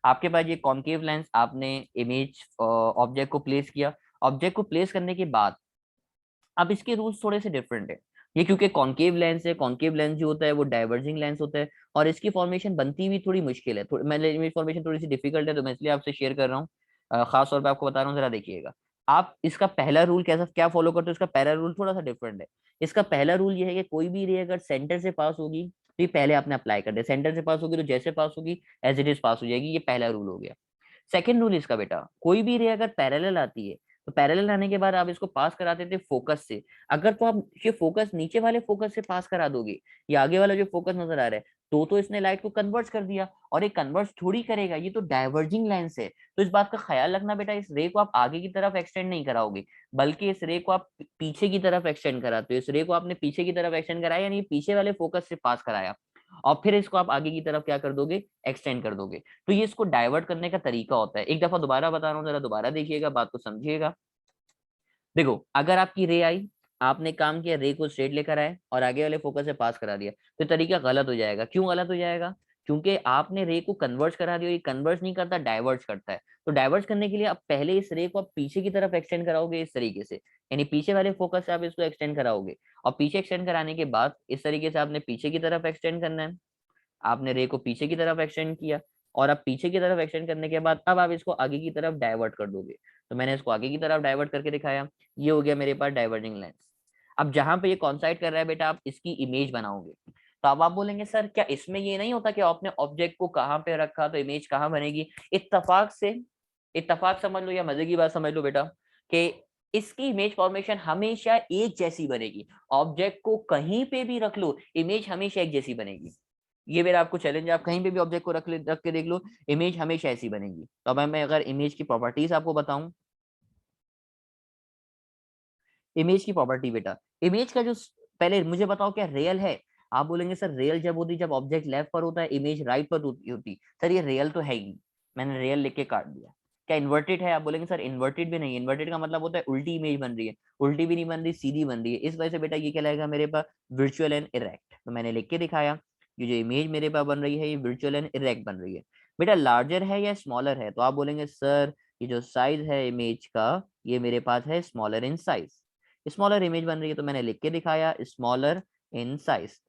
आपके पास ये कॉनकेव लेंस, आपने इमेज ऑब्जेक्ट को प्लेस किया। ऑब्जेक्ट को प्लेस करने के बाद अब इसके रूल्स थोड़े से डिफरेंट है। ये क्योंकि कॉनकेव लेंस है, कॉनकेव लेंस जो होता है वो डाइवर्जिंग लेंस होता है, और इसकी फॉर्मेशन बनती हुई थोड़ी मुश्किल है। मैंने इमेज फॉर्मेशन थोड़ी सी डिफिकल्ट है, तो मैं इसलिए आपसे शेयर कर रहा हूँ। खास तौर पे आपको बता रहा हूँ, जरा देखिएगा। आप इसका पहला रूल कैसा क्या फॉलो करते हो, इसका पहला रूल थोड़ा सा डिफरेंट है। इसका पहला रूल ये है कि कोई भी रे अगर सेंटर से पास होगी तो ये पहले आपने अप्लाई कर दिया। सेंटर से पास होगी तो जैसे पास होगी एज इट इज पास हो जाएगी, ये पहला रूल हो गया। सेकेंड रूल इसका बेटा, कोई भी रे अगर पैरेलल आती है तो पैरेलल आने के बाद आप इसको पास कराते थे फोकस से। अगर तो आप ये फोकस नीचे वाले फोकस से पास करा दोगे, ये आगे वाला जो फोकस नजर आ रहा है, तो इसने लाइट को कन्वर्ट कर दिया। और ये कन्वर्ट थोड़ी करेगा, ये तो डाइवर्जिंग लेंस है। तो इस बात का ख्याल रखना बेटा, इस रे को आप आगे की तरफ एक्सटेंड नहीं कराओगे, बल्कि इस रे को आप पीछे की तरफ एक्सटेंड कराते हो। इस रे को आपने पीछे की तरफ एक्सटेंड कराया, यानी पीछे वाले फोकस से पास कराया, और फिर इसको आप आगे की तरफ क्या कर दोगे, एक्सटेंड कर दोगे। तो ये इसको डाइवर्ट करने का तरीका होता है। एक दफा दोबारा बता रहा हूँ, जरा दोबारा देखिएगा, बात को समझिएगा। देखो अगर आपकी रे आई, आपने काम किया, रे को स्ट्रेट लेकर आए और आगे वाले फोकस से पास करा दिया, तो तरीका गलत हो जाएगा। क्यों गलत हो जाएगा? क्योंकि आपने रे को कन्वर्ज करा दिया, ये कन्वर्ज नहीं करता, डाइवर्ज करता है। तो डाइवर्ज करने के लिए आप पहले इस रे को आप पीछे की तरफ एक्सटेंड कराओगे इस तरीके से, यानी पीछे वाले फोकस से आप इसको एक्सटेंड कराओगे, और पीछे एक्सटेंड कराने के बाद इस तरीके से आपने पीछे की तरफ एक्सटेंड करना है। आपने रे को पीछे की तरफ एक्सटेंड किया, और अब पीछे की तरफ एक्सटेंड करने के बाद अब आप इसको आगे की तरफ डाइवर्ट कर दोगे। तो मैंने इसको आगे की तरफ डाइवर्ट करके दिखाया, ये हो गया मेरे पास डाइवर्जिंग लेंस। अब जहां पे ये कॉन्साइड कर रहा है बेटा, आप इसकी इमेज बनाओगे। तो अब आप बोलेंगे सर क्या इसमें ये नहीं होता कि आपने ऑब्जेक्ट को कहाँ पे रखा तो इमेज कहाँ बनेगी? इत्तफाक से, इत्तफाक समझ लो या मजे की बात समझ लो बेटा, कि इसकी इमेज फॉर्मेशन हमेशा एक जैसी बनेगी। ऑब्जेक्ट को कहीं पे भी रख लो, इमेज हमेशा एक जैसी बनेगी। ये मेरा आपको चैलेंज है, आप कहीं पे भी ऑब्जेक्ट को रख के देख लो, इमेज हमेशा ऐसी बनेगी। तो अब मैं अगर इमेज की प्रॉपर्टीज आपको बताऊं, इमेज की प्रॉपर्टी बेटा, इमेज का जो पहले मुझे बताओ क्या रियल है? आप बोलेंगे सर रियल जब होती जब ऑब्जेक्ट लेफ्ट पर होता है, इमेज राइट पर होती। सर ये रियल तो है ही नहीं, मैंने रियल लिख के काट दिया। क्या इन्वर्टेड है? आप बोलेंगे सर इन्वर्टेड भी नहीं। इन्वर्टेड का मतलब होता है उल्टी इमेज बन रही है, उल्टी भी नहीं बन रही, सीधी बन रही है। इस वजह से बेटा ये क्या लगेगा मेरे पास, वर्चुअल एंड इरेक्ट। तो मैंने लिख के दिखाया, ये जो इमेज मेरे पास बन रही है ये वर्चुअल एंड इरेक्ट बन रही है। बेटा लार्जर है या स्मॉलर है? तो आप बोलेंगे सर ये जो साइज है इमेज का, ये मेरे पास है smaller in size. Smaller image बन रही है, तो मैंने लिख के दिखाया smaller in size.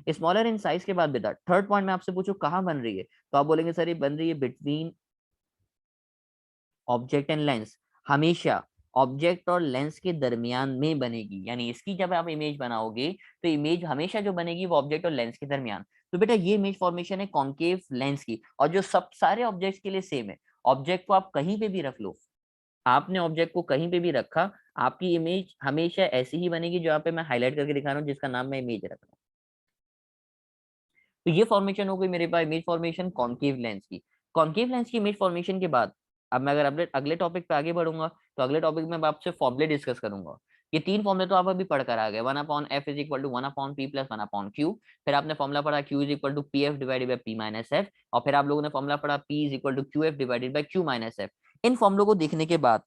Smaller in size के बाद बेटा थर्ड पॉइंट मैं आपसे पूछूं कहां बन रही है, तो आप बोलेंगे सर ये बन रही है बिटवीन ऑब्जेक्ट एंड लेंस। हमेशा ऑब्जेक्ट और लेंस के दरमियान में बनेगी, यानी इसकी जब आप इमेज बनाओगे तो इमेज हमेशा जो बनेगी वो ऑब्जेक्ट और लेंस के दरमियान। तो बेटा ये इमेज फॉर्मेशन है कॉन्केव लेंस की, और जो सब सारे ऑब्जेक्ट्स के लिए सेम है। ऑब्जेक्ट को आप कहीं पे भी रख लो, आपने ऑब्जेक्ट को कहीं पे भी रखा, आपकी इमेज हमेशा ऐसी ही बनेगी, जो यहाँ पे मैं हाईलाइट करके दिखा रहा हूँ, जिसका नाम मैं इमेज रख रहा हूँ। तो ये फॉर्मेशन हो गई मेरे पास इमेज फॉर्मेशन कॉन्केव लेंस की। कॉन्केव लेंस की इमेज फॉर्मेशन के बाद अब मैं अगर अगले टॉपिक पे आगे बढ़ूंगा, तो अगले टॉपिक में मैं आपसे फॉर्मूले डिस्कस करूंगा। ये तीन फॉर्मूले तो आप अभी पढ़ कर आ गए, 1/f is equal to 1/p plus 1/q। फिर आपने फॉर्मूला पढ़ा q is equal to pf divided by p minus f, और फिर आप लोगों ने फॉर्मूला पढ़ा p is equal to qf divided by q minus f। इन फॉर्मूलों को देखने के बाद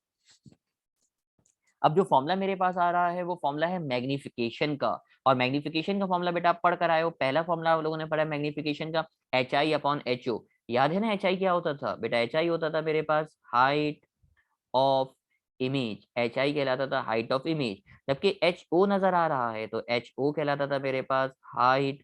अब जो फॉर्मूला मेरे पास आ रहा है वो फॉर्मूला है मैग्निफिकेशन का। और मैग्निफिकेशन का फॉर्मूला बेटा आप पढ़ कर आए हो, पहला फॉर्मूला आप लोगों ने पढ़ा मैग्निफिकेशन का, HI/HO। याद है ना HI क्या होता था बेटा? HI होता था मेरे पास हाइट ऑफ इमेज, HI कहलाता था हाइट ऑफ इमेज। जबकि HO नजर आ रहा है तो HO कहलाता था मेरे पास हाइट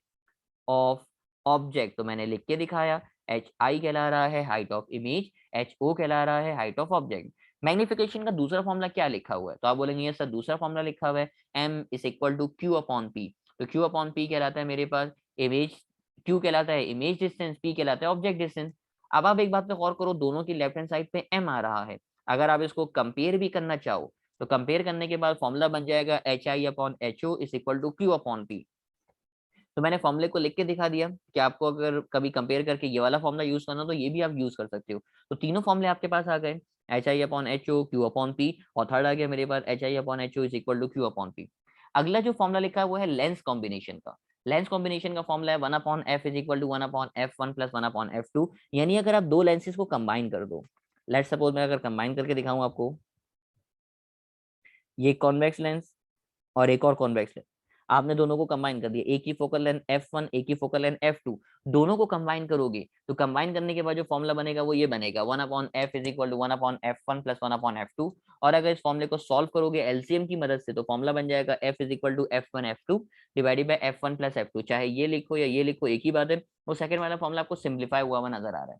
ऑफ ऑब्जेक्ट। तो मैंने लिख के दिखाया, HI कहला रहा है हाइट ऑफ इमेज, HO कहला रहा है हाइट ऑफ ऑब्जेक्ट। मैग्निफिकेशन का दूसरा फॉर्मूला क्या लिखा हुआ है, तो आप बोलेंगे ये सर दूसरा फॉर्मूला लिखा हुआ है m is equal to q upon p। तो q अपॉन p कहलाता है मेरे पास इमेज, q कहलाता है इमेज डिस्टेंस, p कहलाता है ऑब्जेक्ट डिस्टेंस। अब आप एक बात पे गौर करो, दोनों की लेफ्ट हैंड साइड पे m आ रहा है। अगर आप इसको कंपेयर भी करना चाहो तो कंपेयर करने के बाद फॉर्मूला बन जाएगा H I upon H O is equal to Q upon P. तो मैंने फॉर्मूले को लिख के दिखा दिया कि आपको अगर कभी कंपेयर करके ये वाला फॉर्मूला यूज करना तो ये भी आप यूज कर सकते हो। तो तीनों फॉर्मूले आपके पास आ गए, H I upon H O Q upon P, और थर्ड आ गया मेरे पास H I upon H O is equal to Q upon P. अगला जो फॉर्मूला लिखा है वो है लेंस कॉम्बिनेशन का। लेंस कॉम्बिनेशन का फॉर्मूला है one upon F is equal to one upon F one plus one upon F two. यानी अगर आप दो लेंसेज को कंबाइन कर दो, लेट सपोज मैं अगर कंबाइन करके दिखाऊं आपको, ये कॉन्वेक्स लेंस और एक और कॉन्वेक्स लेंस, आपने दोनों को कंबाइन कर दिया, एक ही फोकल लेंथ f1 एक ही फोकल लेंथ f2, दोनों को कंबाइन करोगे तो कंबाइन करने के बाद जो फॉर्मूला बनेगा वो ये बनेगा one upon F is equal to one upon f1 plus one upon f2। और अगर इस फॉर्मूले को सॉल्व करोगे एलसीएम की मदद से तो फॉर्मूला बन जाएगा f is equal to f1 f2 divided by f1 plus f2। चाहे ये लिखो या ये लिखो एक ही बात है, वो सेकंड वाला फॉर्मूला आपको सिंप्लीफाई हुआ हुआ नजर आ रहा है।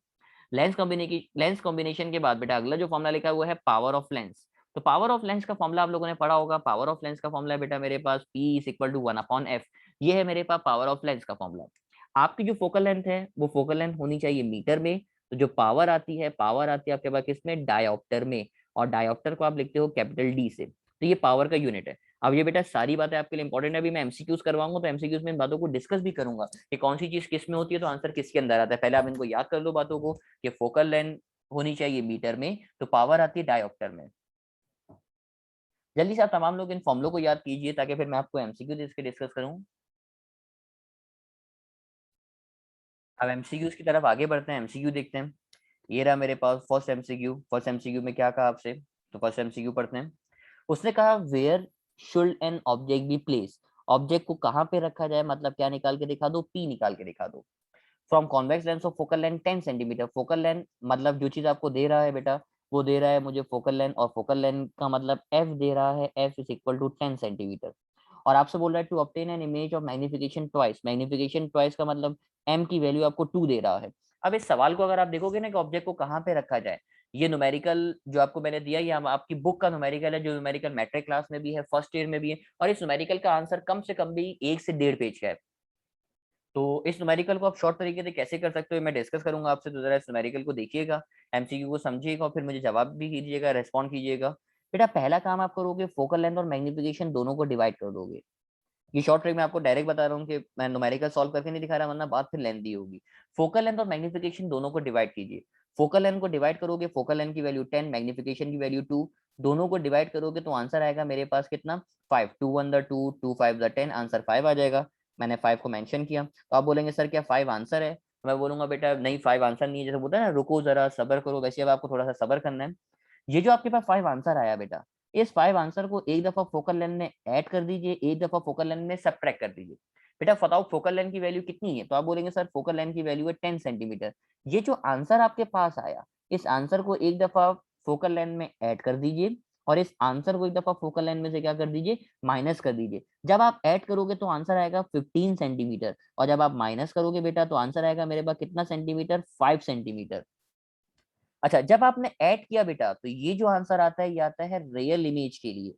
लेंस कॉम्बिनेशन के बाद बेटा अगला जो फॉर्मूला लिखा हुआ है पावर ऑफ लेंस। तो पावर ऑफ लेंस का फॉर्मूला आप लोगों ने पढ़ा होगा, पावर ऑफ लेंस का फॉर्मूला है बेटा मेरे पास P is equal to one upon F. ये है मेरे पास पावर ऑफ लेंस का फॉर्मूला। आपकी जो फोकल लेंथ है वो फोकल लेंथ होनी चाहिए मीटर में, तो जो पावर आती है, पावर आती है आपके पास किसमें, डायोप्टर में, और डायोप्टर को आप लिखते हो कैपिटल डी से, तो ये पावर का यूनिट है। अब ये बेटा सारी बातें आपके लिए इंपॉर्टेंट है, अभी मैं एमसीक्यूज करवाऊंगा तो एमसीक्यूज में इन बातों को डिस्कस भी करूंगा कि कौन सी चीज किस में होती है तो आंसर किसके अंदर आता है। पहले आप इनको याद कर लो बातों को कि फोकल लेंथ होनी चाहिए मीटर में, तो पावर आती है डायोप्टर में। जल्दी से आप तमाम लोग इन फॉर्मुलों को याद कीजिए ताकि फिर मैं आपको एमसीक्यू इसके डिस्कस करूं। अब एमसीक्यूज की तरफ आगे बढ़ते हैं, एमसीक्यू देखते हैं। ये रहा मेरे पास फर्स्ट एमसीक्यू। फर्स्ट एमसीक्यू में क्या कहा आपसे, तो फर्स्ट एमसीक्यू पढ़ते हैं। उसने कहा where should an object be place, object को कहाँ पे रखा जाए, मतलब क्या निकाल के दिखा दो, पी निकाल के दिखा दो। From convex lens of focal length 10 centimetre, focal length मतलब जो चीज आपको दे रहा है बेटा वो दे रहा है मुझे फोकल लेंथ, और फोकल लेंथ का मतलब एफ दे रहा है, F is equal to 10 centimetre. और आपसे बोल रहा है to obtain an image of magnification twice, magnification twice का मतलब एम की वैल्यू आपको 2 दे रहा है। अब इस सवाल को अगर आप देखोगे ना कि ऑब्जेक्ट को कहाँ पे रखा जाए, ये न्यूमेरिकल जो आपको मैंने दिया ये आपकी बुक का न्यूमेरिकल है, जो न्यूमेरिकल मैट्रिक क्लास में भी है, फर्स्ट ईयर में भी है, और इस न्यूमेरिकल का आंसर कम से कम भी 1 से 1.5 पेज का है। तो इस न्यूमेरिकल को आप शॉर्ट तरीके से कैसे कर सकते हो मैं डिस्कस करूंगा आपसे, तो जरा इस न्यूमेरिकल को देखिएगा, एमसीक्यू को समझिएगा और फिर मुझे जवाब भी कीजिएगा, रेस्पॉन्ड कीजिएगा। बेटा पहला काम आप करोगे फोकल लेंथ और मैग्निफिकेशन दोनों को डिवाइड कर दोगे। ये शॉर्ट ट्रिक मैं आपको डायरेक्ट बता रहा हूँ कि मैं न्यूमेरिकल सॉल्व करके नहीं दिखा रहा, वरना बात फिर लेंथी होगी। फोकल लेंथ और मैग्निफिकेशन दोनों को डिवाइड कीजिए। फोकल लेंथ को डिवाइड करोगे, फोकल लेंथ की वैल्यू 10, मैग्निफिकेशन की वैल्यू 2, दोनों को डिवाइड करोगे तो आंसर आएगा मेरे पास कितना, 5, 2 1 द 2, 2 5 द 10, आंसर 5 आ जाएगा। मैंने 5 को मेंशन किया, तो आप बोलेंगे सर क्या 5 आंसर है, तो मैं बोलूंगा बेटा नहीं 5 आंसर नहीं है, जैसे बोलता है ना रुको जरा सबर करो, वैसे अब आपको थोड़ा सा सबर करना है। ये जो आपके पास 5 आंसर आया बेटा, इस 5 आंसर को एक दफा फोकल लेंथ में ऐड कर दीजिए, एक दफा फोकल लेंथ में सब्ट्रैक्ट कर दीजिए। बेटा बताओ फोकल लेंथ की वैल्यू कितनी है, तो आप बोलेंगे सर फोकल लेंथ की वैल्यू है 10 सेंटीमीटर। ये जो आंसर आपके पास आया, इस आंसर को एक दफा फोकल लेंथ में ऐड कर दीजिए, और इस आंसर को एक दफा फोकल लेंथ में से क्या कर दीजिए, माइनस कर दीजिए। जब आप ऐड करोगे तो आंसर आएगा 15 सेंटीमीटर, और जब आप माइनस करोगे बेटा तो आंसर आएगा मेरे पास कितना सेंटीमीटर, 5 सेंटीमीटर। अच्छा जब आपने ऐड किया बेटा तो ये जो आंसर आता है ये आता है रियल इमेज के लिए,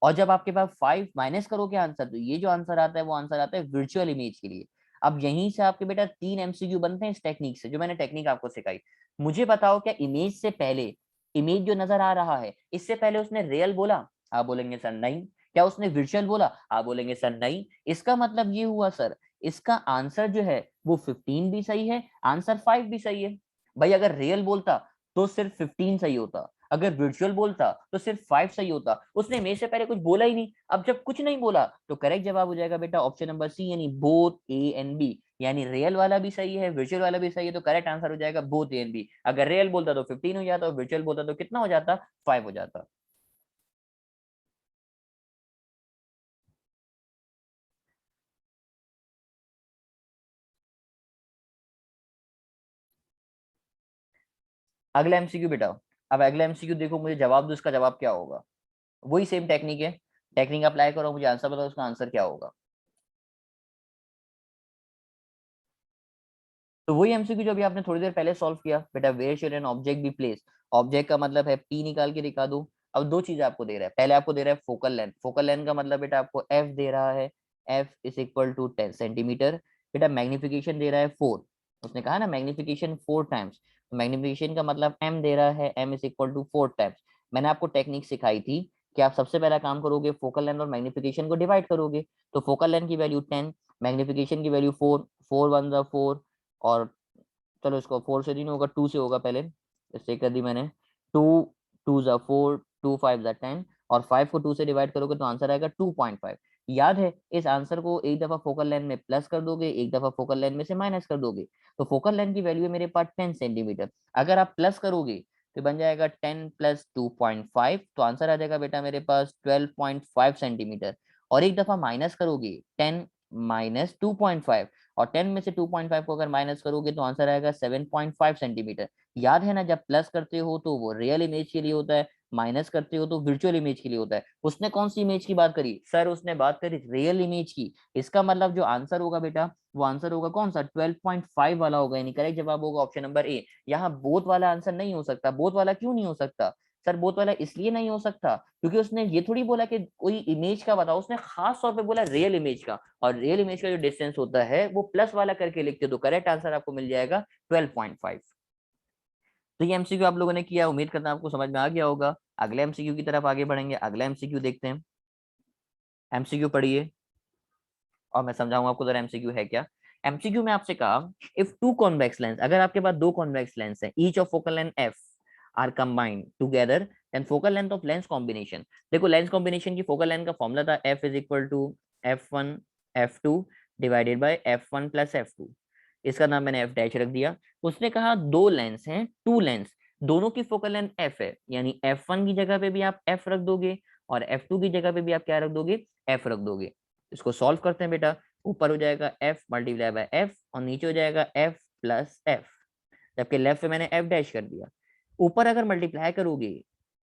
और जब आपके पास 5 माइनस करोगे आंसर तो ये जो आंसर आता है वो आंसर आता है वर्चुअल इमेज के लिए। अब यहीं से आपके बेटा 3 एमसीक्यू बनते हैं इस टेक्निक से, जो मैंने टेक्निक आपको सिखाई। मुझे बताओ क्या इमेज से पहले, इमेज जो नजर आ रहा है इससे पहले उसने रियल बोला, आप बोलेंगे सर नहीं। क्या उसने वर्चुअल बोला, आप बोलेंगे सर नहीं। इसका मतलब ये हुआ सर इसका आंसर जो है वो 15 भी सही है, आंसर 5 भी सही है। भाई अगर रियल बोलता तो सिर्फ 15 सही होता, अगर वर्चुअल बोलता तो सिर्फ 5 सही होता। उसने मेरे से पहले कुछ बोला ही नहीं, अब जब कुछ नहीं बोला तो करेक्ट जवाब हो जाएगा बेटा ऑप्शन नंबर सी, यानी बोथ ए एंड बी। यानी रियल वाला भी सही है, वर्चुअल वाला भी सही है, तो करेक्ट आंसर हो जाएगा बोथ ए एंड बी। अगर रियल बोलता तो 15 हो जाता और वर्चुअल बोलता तो कितना हो जाता, 5 हो जाता। अगला एमसीक्यू बेटा, अब अगला एमसीक्यू देखो, मुझे जवाब दो, इसका जवाब क्या होगा। वही सेम टेक्निक है, टेक्निक अप्लाई करो, मुझे आंसर बताओ उसका आंसर क्या होगा। तो वही एमसीक्यू जो अभी आपने थोड़ी देर पहले सॉल्व किया बेटा, where should an object be place. Object का मतलब है पी, निकाल के दिखा दो। अब दो चीजें आपको दे रहा है, पहले आपको दे रहा है फोकल लेंथ। फोकल लेंथ का मतलब बेटा आपको एफ दे रहा है, F is equal to 10 centimetre. बेटा मैग्निफिकेशन दे रहा है 4, उसने कहा ना मैग्निफिकेशन 4 टाइम्स, मैग्निफिकेशन का मतलब एम दे रहा है, M is equal to 4 times. मैंने आपको टेक्निक सिखाई थी कि आप सबसे पहला काम करोगे, फोकल लेंथ और मैग्निफिकेशन को डिवाइड करोगे। तो फोकल लेंथ की वैल्यू 10, मैग्निफिकेशन की वैल्यू 4, 4 1 जा 4, और चलो इसको 4 से नहीं होगा, 2 से होगा पहले, इससे कर दी मैंने। 2 2 जा 4, 2 5 जा 10, और 5 को 2 से डिवाइड करोगे तो आंसर आएगा 2.5। याद है, इस आंसर को एक दफा फोकल लेंथ में प्लस कर दोगे, एक दफा फोकल लेंथ में से माइनस कर दोगे। तो फोकल लेंथ की वैल्यू है मेरे पास 10 सेंटीमीटर। अगर आप प्लस करोगे तो बन जाएगा 10 प्लस 2.5, तो आंसर आ जाएगा बेटा मेरे पास 12.5 सेंटीमीटर। और एक दफा माइनस करोगे 10 माइनस 2.5, और 10 में से 2.5 को अगर माइनस करोगे तो आंसर आएगा 7.5 सेंटीमीटर। याद है ना, जब प्लस करते हो तो वो रियल इमेज के लिए होता है, माइनस करते हो तो वर्चुअल इमेज के लिए होता है। उसने कौन सी इमेज की बात करी सर? उसने बात करी रियल इमेज की। इसका मतलब जो आंसर होगा बेटा, वो आंसर होगा कौन सा? 12.5 वाला होगा, यानी करेक्ट जवाब होगा ऑप्शन नंबर ए। यहाँ बोथ वाला आंसर नहीं हो सकता। बोथ वाला क्यों नहीं हो सकता सर? बोथ वाला इसलिए नहीं हो सकता क्योंकि उसने ये थोड़ी बोला कि कोई इमेज का बताओ, उसने खास तौर पे बोला रियल इमेज का, और रियल इमेज का जो डिस्टेंस होता है वो प्लस वाला करके लिखते हो, तो करेक्ट आंसर आपको मिल जाएगा 12.5। तो ये एमसीक्यू आप लोगों ने किया, उम्मीद करता हूं आपको समझ में आ गया होगा। अगले एमसीक्यू की तरफ आगे बढ़ेंगे, अगला एमसीक्यू देखते हैं। एमसीक्यू पढ़िए और मैं समझाऊंगा आपको जरा एमसीक्यू है क्या। एमसीक्यू में आपसे कहा, इफ टू कॉन्वेक्स लेंस, अगर आपके पास दो कॉन्वेक्स लेंस है, each of focal length F are combined together, then focal length of lens combination. देखो लेंस कॉम्बिनेशन की फोकल लेंथ का फॉर्मूला था F is equal to F1 F2 divided by F1 plus F2। इसका नाम मैंने F dash रख दिया। उसने कहा दो लेंस हैं, टू लेंस, दोनों की फोकल लेंथ एफ है, यानी F1 की जगह पे भी आप एफ रख दोगे और F2 की जगह पे भी आप क्या रख दोगे? एफ रख दोगे। इसको सॉल्व करते हैं बेटा। ऊपर हो जाएगा एफ मल्टीप्लाई बाय एफ और नीचे हो जाएगा एफ प्लस एफ, जबकि लेफ्ट पे मैंने एफ डैश कर दिया। ऊपर अगर मल्टीप्लाई करोगे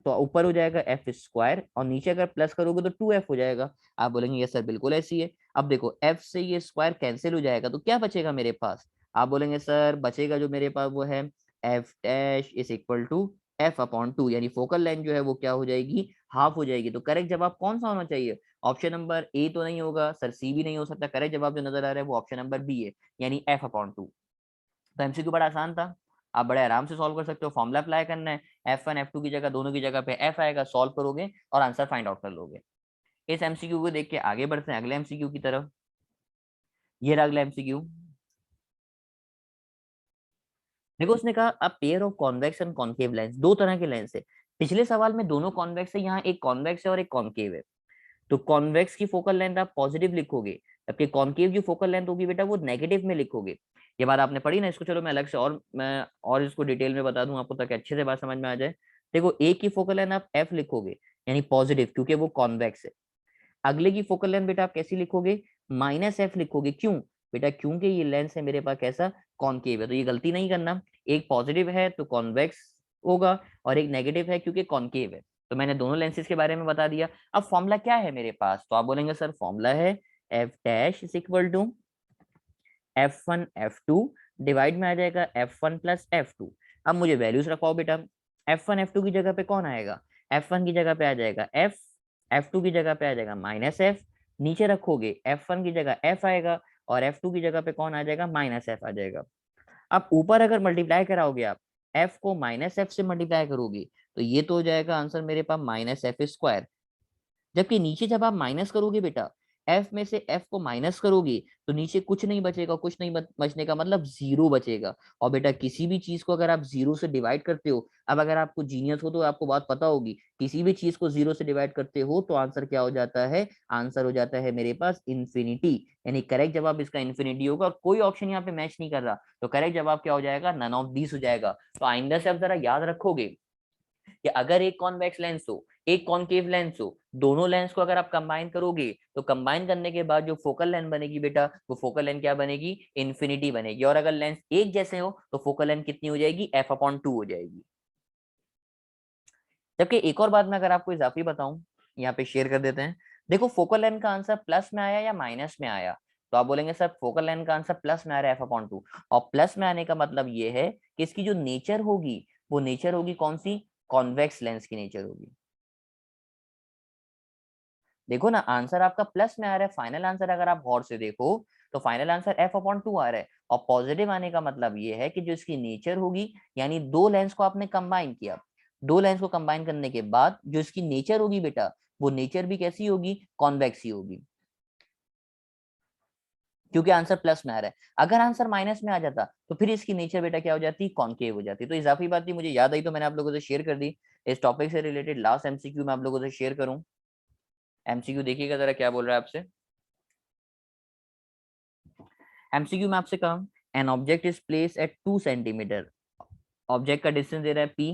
तो ऊपर हो जाएगा एफ स्क्वायर और नीचे अगर प्लस करोगे तो 2f हो जाएगा। आप बोलेंगे ये सर बिल्कुल ऐसी है। अब देखो f से ये स्क्वायर कैंसिल हो जाएगा तो क्या बचेगा मेरे पास? आप बोलेंगे सर बचेगा जो मेरे पास वो है F dash is equal to F upon 2, यानी फोकल लेंथ जो है वो क्या हो जाएगी? हाफ हो जाएगी। तो करेक्ट जवाब कौन सा होना चाहिए? ऑप्शन नंबर ए तो नहीं होगा सर, सी भी नहीं हो सकता। करेक्ट जवाब जो नजर आ रहा है वो ऑप्शन नंबर बी है, यानी एफ अपॉन 2। तो एमसीक्यू बड़ा आसान था, आप बड़े आराम से सॉल्व कर सकते हो। फॉर्मूला अप्लाई करना है, F1 F2 की जगह दोनों की जगह पे F आएगा, सॉल्व करोगे और आंसर फाइंड आउट कर लोगे। इस एमसीक्यू को देख के आगे बढ़ते हैं अगले एमसीक्यू की तरफ। ये रहा अगला एमसीक्यू। देखो उसने कहा a pair of convex and concave lens, दो तरह के लेंस है। पिछले सवाल में दोनों कॉन्वेक्स है, यहाँ एक कॉन्वेक्स है और एक कॉन्केव है। तो कॉन्वेक्स की फोकल लेंथ आप पॉजिटिव लिखोगे, जबकि कॉन्केव जो फोकल लेंथ होगी बेटा वो नेगेटिव में लिखोगे। ये बात आपने पढ़ी ना, इसको चलो मैं अलग से और मैं और इसको डिटेल में बता दूं आपको ताकि अच्छे से बात समझ में आ जाए। देखो एक की फोकल लेंथ आप एफ लिखोगे यानी पॉजिटिव, क्योंकि वो कॉन्वेक्स है। अगले की फोकल लेंथ बेटा आप कैसी लिखोगे? माइनस एफ लिखोगे। क्यों बेटा? क्योंकि ये लेंस है मेरे पास कैसा? कॉनकेव है। तो ये गलती नहीं करना, एक पॉजिटिव है तो कॉन्वेक्स होगा और एक नेगेटिव है क्योंकि कॉनकेव है। तो मैंने दोनों लेंसेज के बारे में बता दिया। अब फॉर्मूला क्या है मेरे पास? तो आप बोलेंगे सर फॉर्मूला है F dash is equal to F1 F2 divide में आ जाएगा F1 प्लस F2। अब मुझे वैल्यूज रखवाओ बेटा। F1 F2 की जगह पे कौन आएगा? F1 की जगह पे आ जाएगा F, F2 की जगह पे आ जाएगा माइनस F। नीचे रखोगे F1 की जगह F आएगा और F2 की जगह पे कौन आ जाएगा? माइनस F आ जाएगा। अब ऊपर अगर मल्टीप्लाई कराओगे आप, F को माइनस F से मल्टीप्लाई करोगे तो ये तो हो जाएगा आंसर मेरे पास माइनस एफ स्क्वायर। जबकि नीचे जब आप माइनस करोगे बेटा, एफ में से एफ को माइनस करोगे तो नीचे कुछ नहीं बचेगा, कुछ नहीं बचने का मतलब जीरो बचेगा। और बेटा किसी भी चीज को अगर आप जीरो से डिवाइड करते हो, अब अगर आपको जीनियस हो तो आपको बात पता होगी, किसी भी चीज को जीरो से डिवाइड करते हो तो आंसर क्या हो जाता है? आंसर हो जाता है मेरे पास इंफिनिटी, यानी करेक्ट जवाब इसका इंफिनिटी होगा। कोई ऑप्शन यहाँ पे मैच नहीं कर रहा, तो करेक्ट जवाब क्या हो जाएगा? नन ऑफ दीस हो जाएगा। तो आइंदा से आप जरा याद रखोगे कि अगर एक कॉन्वेक्स लेंस हो एक कॉनकेव लेंस हो, दोनों लेंस को अगर आप कंबाइन करोगे तो कंबाइन करने के बाद जो फोकल लेंथ बनेगी बेटा, वो फोकल लेंथ क्या बनेगी? इन्फिनिटी बनेगी। और अगर लेंस एक जैसे हो तो फोकल लेंथ कितनी हो जाएगी? एफ अपॉन 2 हो जाएगी। जबकि एक और बात मैं अगर आपको इजाफी बताऊं, यहाँ पे शेयर कर देते हैं। देखो फोकल लेंथ का आंसर प्लस में आया या माइनस में आया, तो आप बोलेंगे सर फोकल लेंथ का आंसर प्लस में आ रहा है f/2, और प्लस में आने का मतलब ये है कि इसकी जो नेचर होगी वो नेचर होगी कौन सी, कॉन्वेक्स लेंस की नेचर होगी। देखो ना आंसर आपका प्लस में आ रहा है, फाइनल आंसर अगर आप गौर से देखो तो फाइनल आंसर f/2 आ रहा है, और पॉजिटिव आने का मतलब ये है कि जो इसकी नेचर होगी, यानी दो लेंस को आपने कंबाइन किया, दो लेंस को कंबाइन करने के बाद जो इसकी नेचर होगी बेटा, वो नेचर भी कैसी होगी, कॉन्वेक्स ही होगी, क्योंकि आंसर प्लस में आ रहा है। अगर आंसर माइनस में आ जाता तो फिर इसकी नेचर बेटा क्या हो जाती, कॉन्केव हो जाती। तो इजाफी बात थी, मुझे याद आई तो मैंने आप लोगों से शेयर कर दी। इस टॉपिक से रिलेटेड लास्ट एमसीक्यू मैं आप लोगों से शेयर करूं। एमसीक्यू देखिएगा जरा क्या बोल रहा है आपसे। एमसीक्यू में आपसे कहा an object is place at 2 centimetre, object का डिस्टेंस दे रहा है p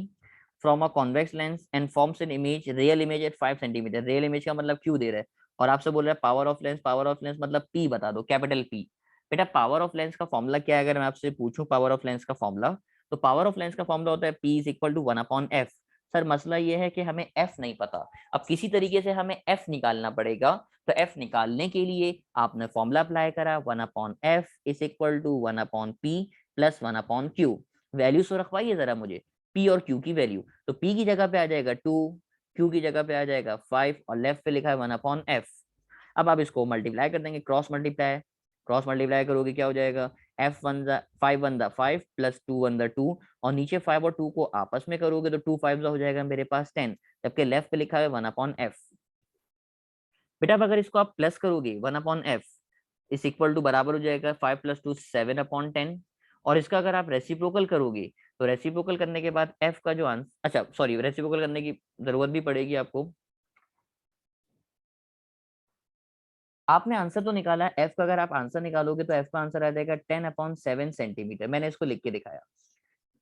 from a convex lens and forms an image, real image at 5 centimetre, real image का मतलब q दे रहा है, और आपसे बोल रहा है power of lens, power of lens मतलब p बता दो, कैपिटल P। बेटा पावर ऑफ लेंस का फॉर्मूला क्या है, अगर मैं आपसे पूछूं पावर ऑफ लेंस का फॉर्मूला, तो पावर ऑफ लेंस का फॉर्मूला होता है p is equal to 1/f। Sir मसला ये है कि हमें f नहीं पता, अब किसी तरीके से हमें f निकालना पड़ेगा। तो f निकालने के लिए आपने फॉर्मूला अप्लाई करा, 1/f is equal to 1/p plus 1/q। Values तो रखवाइए जरा मुझे, p और q की वैल्यू। तो p की जगह पे आ जाएगा 2, q की जगह पे आ जाएगा 5, और लेफ्ट पे लिखा है 1/f। अब आप इसको मल्टीप्लाई कर देंगे, क्रॉस मल्टीप्लाई, क्रॉस मल्टीप्लाई करोगे क्या हो जाएगा, f1 5 प्लस 2 और नीचे 5 और 2 को आपस में करोगे तो 2 5 हो जाएगा मेरे पास 10, जबकि लेफ्ट पे लिखा है 1/f। बेटा अब अगर इसको आप प्लस करोगे 1/f इस इक्वल टू बराबर हो जाएगा 5 + 2 7/10, और इसका अगर आप रेसिप्रोकल करोगे तो रेसिप्रोकल करने के बाद f का जो आंसर, अच्छा सॉरी रेसिप्रोकल करने की जरूरत भी पड़ेगी आपको। आपने आंसर तो निकाला है, f का अगर आप आंसर निकालोगे तो f का आंसर आ जाएगा 10/7 सेंटीमीटर, मैंने इसको लिख के दिखाया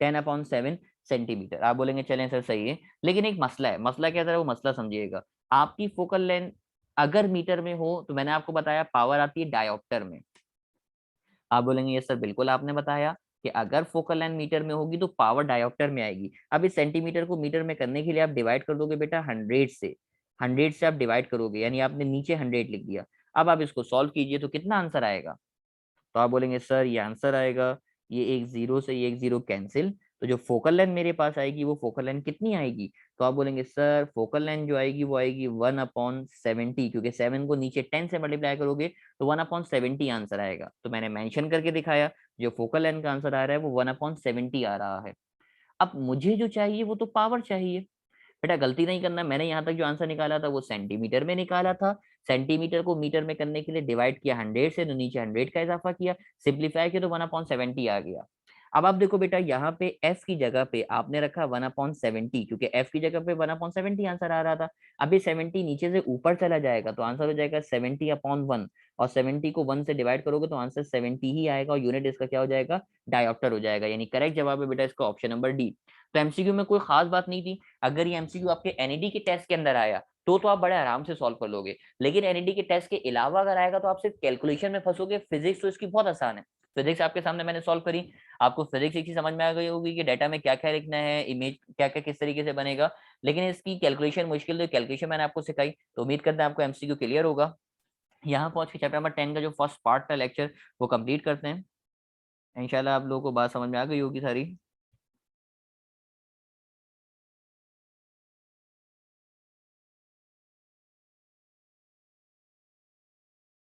10/7 सेंटीमीटर। आप बोलेंगे चलें सर सही है, लेकिन एक मसला है, मसला क्या था वो मसला समझिएगा। आपकी फोकल लेंथ अगर मीटर में हो तो मैंने आपको बताया पावर आती है डायोप्टर में। आप बोलेंगे ये सर बिल्कुल आपने बताया कि अगर फोकल लेंथ मीटर में होगी तो पावर डायोप्टर में आएगी। अब इस सेंटीमीटर को मीटर में करने के लिए आप डिवाइड कर दोगे बेटा 100 से, 100 से आप डिवाइड करोगे, यानी आपने नीचे 100 लिख दिया। अब आप इसको सॉल्व कीजिए तो कितना आंसर आएगा, तो आप बोलेंगे सर ये आंसर आएगा, ये एक जीरो से ये एक जीरो कैंसिल, तो जो फोकल लेंथ मेरे पास आएगी वो फोकल लेंथ कितनी आएगी, तो आप बोलेंगे सर फोकल लेंथ जो आएगी वो आएगी 1/70, क्योंकि 7 को नीचे 10 से मल्टीप्लाई करोगे तो 1/70 आंसर आएगा। तो मैंने मेंशन करके दिखाया जो फोकल लेंथ का आंसर आ रहा है वो 1/70 आ रहा है। अब मुझे जो चाहिए वो तो पावर चाहिए। बेटा गलती नहीं करना, मैंने यहाँ तक जो आंसर निकाला था वो सेंटीमीटर में निकाला था, सेंटीमीटर को मीटर में करने के लिए डिवाइड किया 100 से, तो नीचे 100 का इजाफा किया, सिंप्लीफाई किया तो 1/70 आ गया। अब आप देखो बेटा यहाँ पे f की जगह पे आपने रखा 1/70, क्योंकि f की जगह पे 1/70 आंसर आ रहा था। अभी 70 नीचे से ऊपर चला जाएगा तो आंसर हो जाएगा 70/1, और 70 को 1 से डिवाइड करोगे तो आंसर 70 ही आएगा, और यूनिट इसका क्या हो जाएगा, डायोप्टर हो जाएगा, यानी करेक्ट जवाब है बेटा इसका ऑप्शन नंबर डी। तो एमसीक्यू में कोई खास बात नहीं थी। अगर ये एमसीक्यू आपके एनईडी के टेस्ट के अंदर आया तो आप बड़े आराम से सॉल्व कर लोगे, लेकिन एनईडी के टेस्ट के अलावा अगर आएगा तो आप सिर्फ कैलकुलेशन में फंसोगे। फिजिक्स तो इसकी बहुत आसान है, फिजिक्स आपके सामने मैंने सॉल्व करी, आपको फिजिक्स एक चीज समझ में आ गई होगी कि डाटा में क्या क्या लिखना है, इमेज क्या क्या किस तरीके से बनेगा, लेकिन इसकी कैलकुलेशन मुश्किल, तो कैलकुलेशन मैंने आपको सिखाई, तो उम्मीद करते हैं आपको एमसीक्यू क्लियर होगा। यहाँ पहुंच के चैप्टर नंबर 10 का जो फर्स्ट पार्ट था लेक्चर वो कंप्लीट करते हैं। इंशाल्लाह आप लोगों को बात समझ में आ गई होगी सारी।